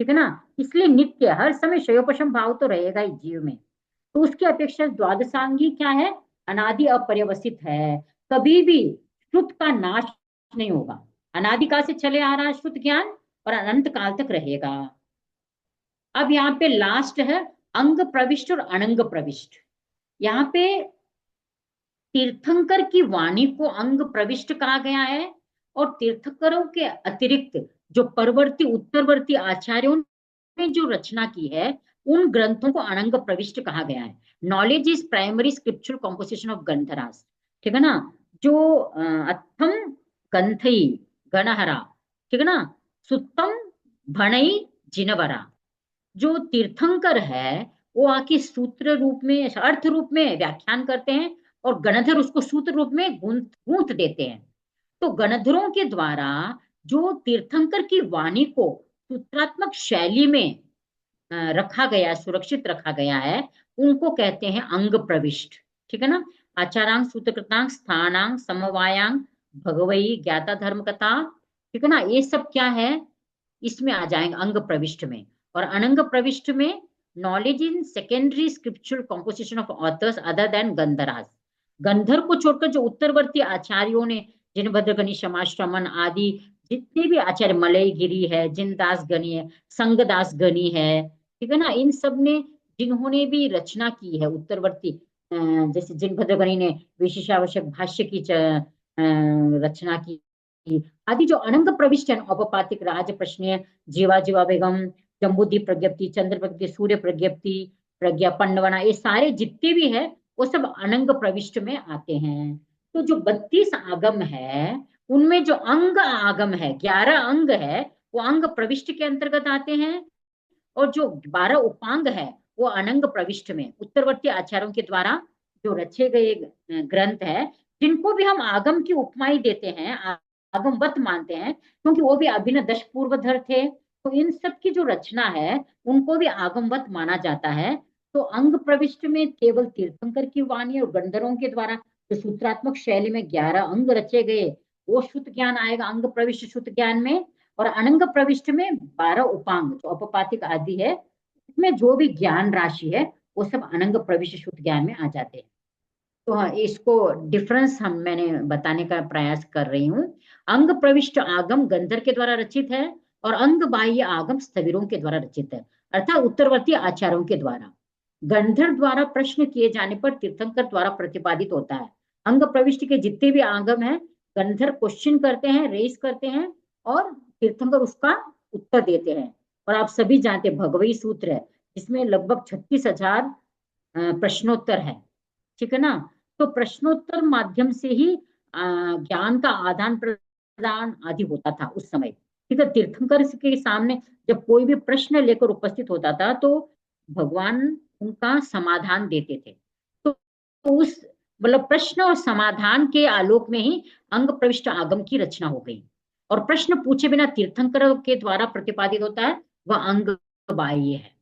ठीक है ना। इसलिए नित्य हर समय शयोपशम भाव तो रहेगा ही जीव में। तो उसकी अपेक्षा द्वादशांगी क्या है, अनादि अपर्यवसित है। कभी भी शुद्ध का नाश नहीं होगा। अनादिकाल से चले आ रहा है शुद्ध ज्ञान और अनंत काल तक रहेगा। अब यहाँ पे लास्ट है अंग प्रविष्ट और अनंग प्रविष्ट। यहाँ पे तीर्थंकर की वाणी को अंग प्रविष्ट कहा गया है। और तीर्थंकरों के अतिरिक्त जो परवर्ती उत्तरवर्ती आचार्यों ने जो रचना की है उन ग्रंथों को अनंग प्रविष्ट कहा गया है। Knowledge is primary scriptural composition of ग्रंथराज, ठीक है ना। जो अथम ग्रंथई गणहरा, ठीक है ना, सुत्तम भणई जिनवरा। जो तीर्थंकर है वो आके सूत्र रूप में अर्थ रूप में व्याख्यान करते हैं और गणधर उसको सूत्र रूप में गूंथ गूंथ देते हैं। तो गणधरों के द्वारा जो तीर्थंकर की वाणी को सूत्रात्मक शैली में रखा गया, सुरक्षित रखा गया है, उनको कहते हैं अंग प्रविष्ट, ठीक है ना। आचारांग सूत्रकृतांग स्थानांग समवायांग भगवई ज्ञाता धर्म कथा, ठीक है ना, ये सब क्या है इसमें आ जाएंगे अंग प्रविष्ट में। और अनंग प्रविष्ट में knowledge in secondary scriptural composition of authors other than गंधराज। गंधर को छोड़कर जो उत्तरवर्ती आचार्यों ने जिनभद्र गणि समाश्रमण आदि जितने भी आचार्य, मलयगिरी है, जिनदास गणि है, संगदास गणि है, ठीक है ना, इन सब ने जिन्होंने भी रचना की है उत्तरवर्ती जैसे जिनभद्र गणि ने विशेषावश्यक भाष्य की रचना की आदि जो अनंग प्रविष्ट है औपपातिक राज प्रश्न जीवा जीवा बेगम जम्बुद्दीन प्रज्ञप्ति चंद्र प्रज्ञप्ति सूर्य प्रज्ञप्ति प्रज्ञा पंडवना, ये सारे जितने भी है वो सब अनंग प्रविष्ट में आते हैं। तो जो 32 आगम है उनमें जो अंग आगम है 11 अंग है वो अंग प्रविष्ट के अंतर्गत आते हैं। और जो 12 उपांग है वो अनंग प्रविष्ट में उत्तरवर्ती आचार्यों के द्वारा जो रचे गए ग्रंथ है, जिनको भी हम आगम की उपमाई देते हैं, आगमवत मानते हैं, क्योंकि वो भी अभिन्न दश पूर्वधर थे। तो इन सब की जो रचना है उनको भी आगमवत माना जाता है। तो अंग प्रविष्ट में केवल तीर्थंकर की वाणी और गंधर्वों के द्वारा जो सूत्रात्मक शैली में 11 अंग रचे गए वो शुद्ध ज्ञान आएगा अंग प्रविष्ट शुद्ध ज्ञान में। और अनंग प्रविष्ट में 12 उपांग जो औपपातिक आदि है इसमें जो भी ज्ञान राशि है वो सब अनंग प्रविष्ट शुद्ध ज्ञान में आ जाते हैं। तो हाँ, इसको डिफरेंस मैंने बताने का प्रयास कर रही हूँ। अंग प्रविष्ट आगम गंधर के द्वारा रचित है, और अंग बाह्य आगम स्थविरों के द्वारा रचित है, अर्थात उत्तरवर्ती आचार्यों के द्वारा। गंधर द्वारा प्रश्न किए जाने पर तीर्थंकर द्वारा प्रतिपादित होता है। अंग प्रविष्ट के जितने भी आगम हैं, गंधर क्वेश्चन करते हैं, रेस करते हैं, और तीर्थंकर उसका उत्तर देते हैं। और आप सभी जानते हैं भगवई सूत्र है, जिसमें लगभग 36,000 प्रश्नोत्तर है। ठीक है ना। तो प्रश्नोत्तर माध्यम से ही ज्ञान का आदान प्रदान आदि होता था उस समय। ठीक है, तीर्थंकर के सामने जब कोई भी प्रश्न लेकर उपस्थित होता था, तो भगवान उनका समाधान देते थे। तो उस मतलब प्रश्न और समाधान के आलोक में ही अंग प्रविष्ट आगम की रचना हो गई। और प्रश्न पूछे बिना तीर्थंकर के द्वारा प्रतिपादित होता है, वह अंग बाह्य है।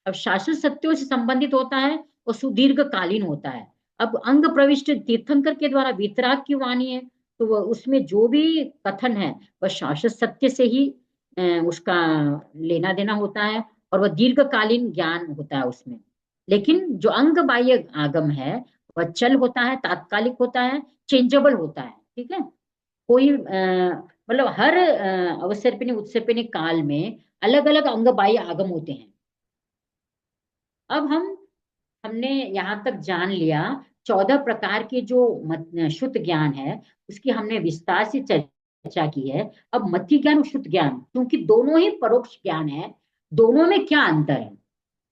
अब शास्त्र सत्यों से संबंधित होता है और सुदीर्घ कालीन होता है। अब अंग प्रविष्ट तीर्थंकर के द्वारा वीतराग की वाणी है, तो वह उसमें जो भी कथन है वह शास्त्र सत्य से ही उसका लेना देना होता है, और वह दीर्घकालीन ज्ञान होता है उसमें। लेकिन जो अंग बाह्य आगम है, वह चल होता है, तात्कालिक होता है, चेंजेबल होता है। ठीक है, कोई मतलब हर अवसर पे उत्सव पे काल में अलग अलग अंग बाह्य आगम होते हैं। अब हमने यहाँ तक जान लिया 14 प्रकार के जो शुद्ध ज्ञान है, उसकी हमने विस्तार से चर्चा की है। अब मति ज्ञान और शुद्ध ज्ञान, क्योंकि दोनों ही परोक्ष ज्ञान है, दोनों में क्या अंतर है।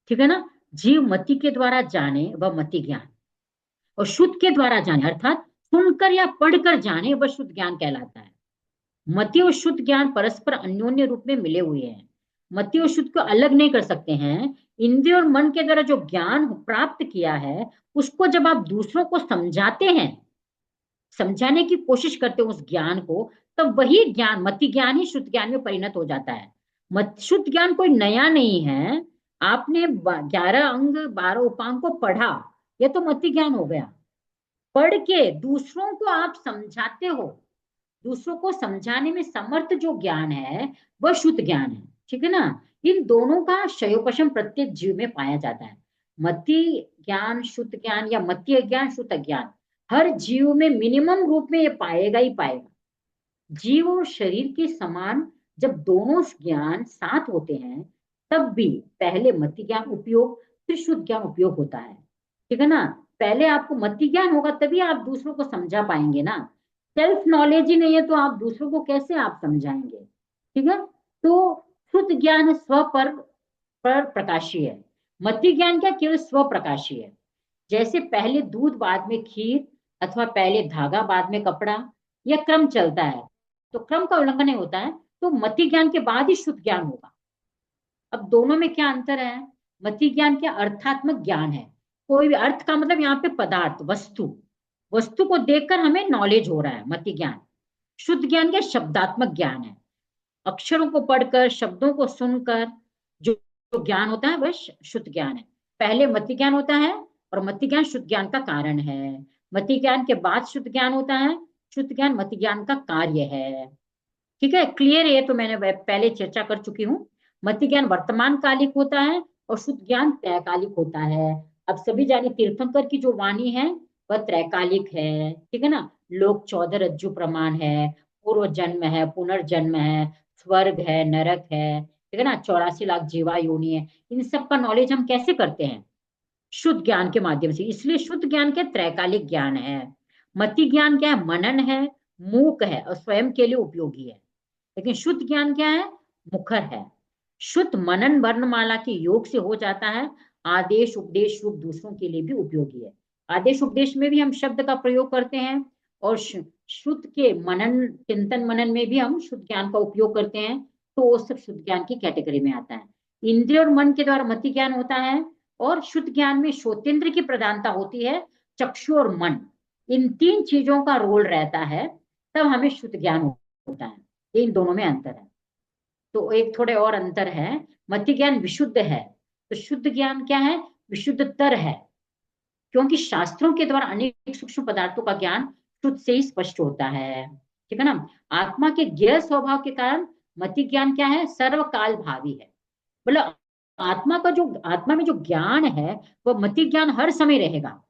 ठीक है ना। जीव मति के द्वारा जाने वह मति ज्ञान, और शुद्ध के द्वारा जाने अर्थात सुनकर या पढ़कर जाने वह शुद्ध ज्ञान कहलाता है। मति और शुद्ध ज्ञान परस्पर अन्योन्य रूप में मिले हुए हैं। मति और शुद्ध को अलग नहीं कर सकते हैं। इंद्रिय और मन के द्वारा जो ज्ञान प्राप्त किया है, उसको जब आप दूसरों को समझाते हैं, समझाने की कोशिश करते हो उस ज्ञान को, तब वही ज्ञान मति ज्ञान ही शुद्ध ज्ञान में परिणत हो जाता है। मत शुद्ध ज्ञान कोई नया नहीं है। आपने 11 अंग 12 उपांग को पढ़ा, यह तो मति ज्ञान हो गया। पढ़ के दूसरों को आप समझाते हो, दूसरों को समझाने में समर्थ जो ज्ञान है, वह शुद्ध ज्ञान है। ठीक है ना। इन दोनों का क्षयोपशम प्रत्येक जीव में पाया जाता है। मति ज्ञान शुद्ध ज्ञान या मति ज्ञान शुद्ध ज्ञान हर जीव में मिनिमम रूप में ये पाएगा ही पाएगा। जीव और शरीर के समान जब दोनों ज्ञान साथ होते हैं, तब भी पहले मति ज्ञान उपयोग, फिर शुद्ध ज्ञान उपयोग होता है। ठीक है ना। पहले आपको मति ज्ञान होगा, तभी आप दूसरों को समझा पाएंगे ना। सेल्फ नॉलेज ही नहीं है तो आप दूसरों को कैसे आप समझाएंगे। ठीक है। तो शुद्ध ज्ञान स्व पर प्रकाशी है। मति ज्ञान क्या केवल स्व प्रकाशी है। जैसे पहले दूध बाद में खीर, अथवा पहले धागा बाद में कपड़ा, यह क्रम चलता है, तो क्रम का उल्लंघन नहीं होता है, तो मति ज्ञान के बाद ही शुद्ध ज्ञान होगा। अब दोनों में क्या अंतर है। मति ज्ञान क्या अर्थात्मक ज्ञान है। कोई भी अर्थ का मतलब यहाँ पे पदार्थ, वस्तु, वस्तु को देखकर हमें नॉलेज हो रहा है, मति ज्ञान। शुद्ध ज्ञान क्या शब्दात्मक ज्ञान है। अक्षरों को पढ़कर, शब्दों को सुनकर जो जो ज्ञान होता है वह शुद्ध ज्ञान है। पहले मति ज्ञान होता है, और मति ज्ञान शुद्ध ज्ञान का कारण है। मति ज्ञान के बाद शुद्ध ज्ञान होता है, शुद्ध ज्ञान मति ज्ञान का कार्य है। ठीक है, क्लियर है। तो मैंने पहले चर्चा कर चुकी हूँ। मति ज्ञान वर्तमान कालिक होता है, और शुद्ध ज्ञान त्रैकालिक होता है। अब सभी जाने तीर्थंकर की जो वाणी है वह त्रैकालिक है। ठीक है ना। लोक 14 रज्जु प्रमाण है, पूर्व जन्म है, पुनर्जन्म है, स्वर्ग है, नरक है। ठीक है ना। 84 लाख जीवा योनि है। इन सब का नॉलेज हम कैसे करते हैं, शुद्ध ज्ञान के माध्यम से। इसलिए शुद्ध ज्ञान क्या त्रैकालिक ज्ञान है। मति ज्ञान क्या है, मनन है, मूक है और स्वयं के लिए उपयोगी है। लेकिन शुद्ध ज्ञान क्या है, मुखर है। शुद्ध मनन वर्णमाला के योग से हो जाता है। आदेश उपदेश रूप दूसरों के लिए भी उपयोगी है। आदेश उपदेश में भी हम शब्द का प्रयोग करते हैं, और शुद्ध के मनन चिंतन मनन में भी हम शुद्ध ज्ञान का उपयोग करते हैं। तो वो सब शुद्ध ज्ञान की कैटेगरी में आता है। इंद्रिय और मन के द्वारा मति ज्ञान होता है, और शुद्ध ज्ञान में श्रोतेंद्र की प्रधानता होती है, चक्षु और मन, इन तीन चीजों का रोल रहता है, तब हमें शुद्ध ज्ञान होता है। इन दोनों में अंतर है। तो एक थोड़े और अंतर है। मति ज्ञान विशुद्ध है, तो शुद्ध ज्ञान क्या है, विशुद्धतर है। क्योंकि शास्त्रों के द्वारा अनेक सूक्ष्म पदार्थों का ज्ञान शुद्ध से ही स्पष्ट होता है। ठीक है ना। आत्मा के गिर स्वभाव के कारण मति ज्ञान क्या है, सर्वकाल भावी है। मतलब आत्मा में जो ज्ञान है, वह मति ज्ञान हर समय रहेगा।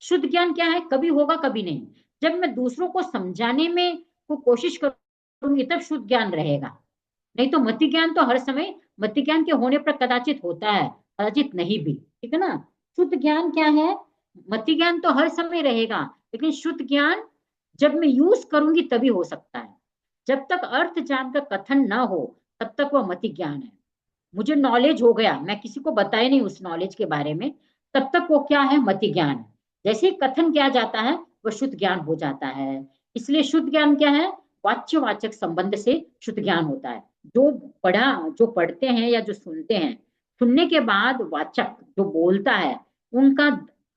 शुद्ध ज्ञान क्या है, कभी होगा कभी नहीं। जब मैं दूसरों को समझाने में को कोशिश करूंगी तब शुद्ध ज्ञान रहेगा। नहीं तो मति ज्ञान तो हर समय, मति ज्ञान के होने पर कदाचित होता है, कदाचित नहीं भी, ठीक है ना। शुद्ध ज्ञान क्या है, मति ज्ञान तो हर समय रहेगा, लेकिन शुद्ध ज्ञान जब मैं यूज करूंगी तभी हो सकता है। जब तक अर्थ जान का कथन ना हो तब तक वह मति ज्ञान है। मुझे नॉलेज हो गया, मैं किसी को बताया नहीं उस नॉलेज के बारे में, तब तक वो क्या है, मति ज्ञान है। जैसे ही कथन किया जाता है वह शुद्ध ज्ञान हो जाता है। इसलिए शुद्ध ज्ञान क्या है, वाच्य वाचक संबंध से शुद्ध ज्ञान होता है। जो पढ़ा, जो पढ़ते हैं या जो सुनते हैं, सुनने के बाद वाचक जो बोलता है, उनका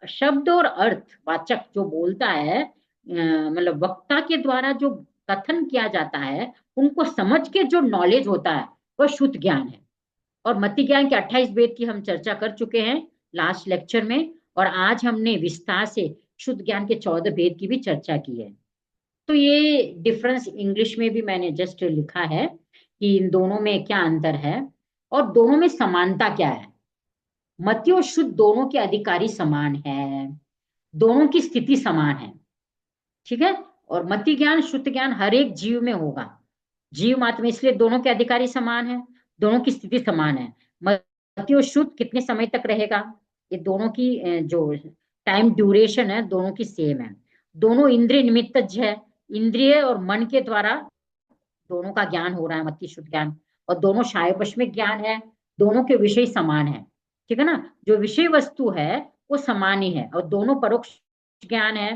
शब्द और अर्थ, वाचक जो बोलता है, मतलब वक्ता के द्वारा जो कथन किया जाता है, उनको समझ के जो नॉलेज होता है वह शुद्ध ज्ञान है। और मति ज्ञान के 28 भेद की हम चर्चा कर चुके हैं लास्ट लेक्चर में, और आज हमने विस्तार से शुद्ध ज्ञान के 14 भेद की भी चर्चा की है। तो ये डिफरेंस इंग्लिश में भी मैंने जस्ट लिखा है कि इन दोनों में क्या अंतर है और दोनों में समानता क्या है। मति और शुद्ध दोनों के अधिकारी समान है, दोनों की स्थिति समान है, ठीक है। और मति ज्ञान शुद्ध ज्ञान हर एक जीव में होगा, जीव मात्र में, इसलिए दोनों के अधिकारी समान है, दोनों की स्थिति समान है। मति और शुद्ध कितने समय तक रहेगा, ये दोनों की जो टाइम ड्यूरेशन है दोनों की सेम है। दोनों इंद्रिय निमित्तज है, इंद्रिय और मन के द्वारा दोनों का ज्ञान हो रहा है, मति शुद्ध ज्ञान। और दोनों शायवश्मिक ज्ञान है, दोनों के विषय समान है, ठीक है ना। जो विषय वस्तु है वो समान ही है, और दोनों परोक्ष ज्ञान है।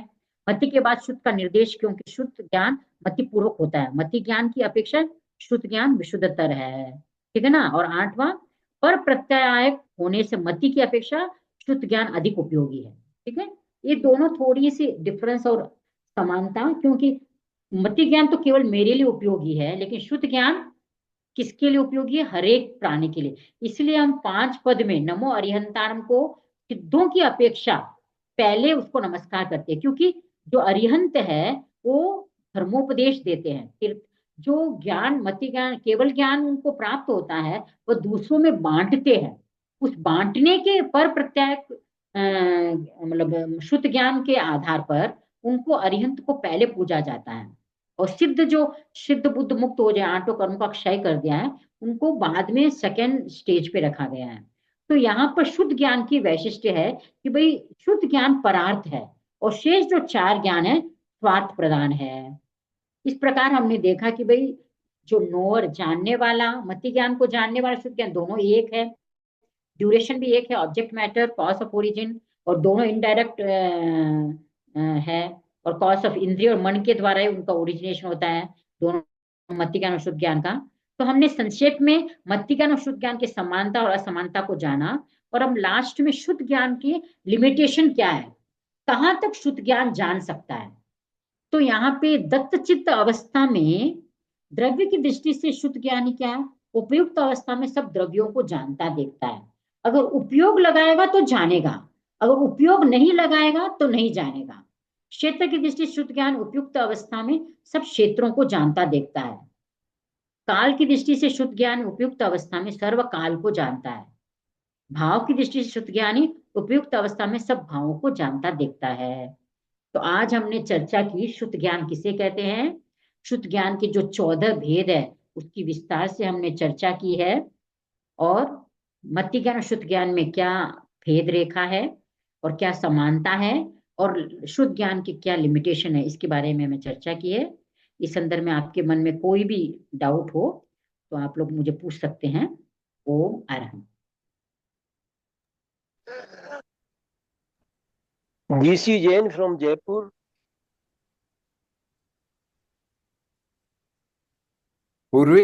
मति के बाद शुद्ध का निर्देश, क्योंकि शुद्ध ज्ञान मति पूर्वक होता है, मति ज्ञान की अपेक्षा शुद्ध ज्ञान विशुद्धतर है, ठीक है ना। और 8वां, पर प्रत्यायक होने से मति की अपेक्षा शुद्ध ज्ञान अधिक उपयोगी है, ठीक है। ये दोनों थोड़ी सी डिफरेंस और समानता, क्योंकि मति ज्ञान तो केवल मेरे लिए उपयोगी है, लेकिन शुद्ध ज्ञान किसके लिए उपयोगी है, हर एक प्राणी के लिए। इसलिए हम 5 पद में नमो अरिहंतारम को सिद्धों की अपेक्षा पहले उसको नमस्कार करते हैं, क्योंकि जो अरिहंत है वो धर्मोपदेश देते हैं। फिर जो ज्ञान, मति ज्ञान, केवल ज्ञान उनको प्राप्त होता है, वो दूसरों में बांटते हैं। उस बांटने के पर प्रत्याय मतलब शुद्ध ज्ञान के आधार पर उनको अरिहंत को पहले पूजा जाता है। और सिद्ध, जो सिद्ध बुद्ध मुक्त हो जाए, आठों कर्म का क्षय कर दिया है, उनको बाद में सेकेंड स्टेज पे रखा गया है। तो यहाँ पर शुद्ध ज्ञान की वैशिष्ट्य है कि भाई शुद्ध ज्ञान परार्थ है, और शेष जो 4 ज्ञान है स्वार्थ प्रदान है। इस प्रकार हमने देखा कि भाई जो नोअर, जानने वाला, मति ज्ञान को जानने वाला, शुद्ध ज्ञान, दोनों एक है, ड्यूरेशन भी एक है, object matter, cause of origin, और दोनों इनडायरेक्ट है। और कॉज ऑफ इंद्रिय और मन के द्वारा ही उनका ओरिजिनेशन होता है, दोनों मत्ति ज्ञान और शुद्ध ज्ञान का। तो हमने संक्षेप में मत्ति ज्ञान और शुद्ध ज्ञान की समानता और असमानता को जाना, और हम लास्ट में शुद्ध ज्ञान की लिमिटेशन क्या है, कहाँ तक शुद्ध ज्ञान जान सकता है। तो यहाँ पे दत्तचित्त अवस्था में द्रव्य की दृष्टि से शुद्ध ज्ञानी क्या है, उपयुक्त अवस्था में सब द्रव्यों को जानता देखता है। अगर उपयोग लगाएगा तो जानेगा, अगर उपयोग नहीं लगाएगा तो नहीं जानेगा। क्षेत्र की दृष्टि से शुद्ध ज्ञान उपयुक्त अवस्था में सब क्षेत्रों को जानता देखता है। काल की दृष्टि से शुद्ध ज्ञान उपयुक्त अवस्था में सर्व काल को जानता है। भाव की दृष्टि से शुद्ध ज्ञानी उपयुक्त अवस्था में सब भावों को जानता देखता है। तो आज हमने चर्चा की शुद्ध ज्ञान किसे कहते हैं, शुद्ध ज्ञान के जो 14 भेद है उसकी विस्तार से हमने चर्चा की है, और मति ज्ञान और शुद्ध ज्ञान में क्या भेद रेखा है और क्या समानता है, और शुद्ध ज्ञान की क्या लिमिटेशन है, इसके बारे में हमें चर्चा की है। इस संदर्भ में आपके मन में कोई भी डाउट हो तो आप लोग मुझे पूछ सकते हैं। ओम Arham. GC Jain from Jaipur. पूर्वी।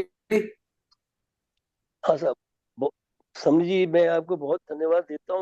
हाँ साहब, समझी, मैं आपको बहुत धन्यवाद देता हूँ।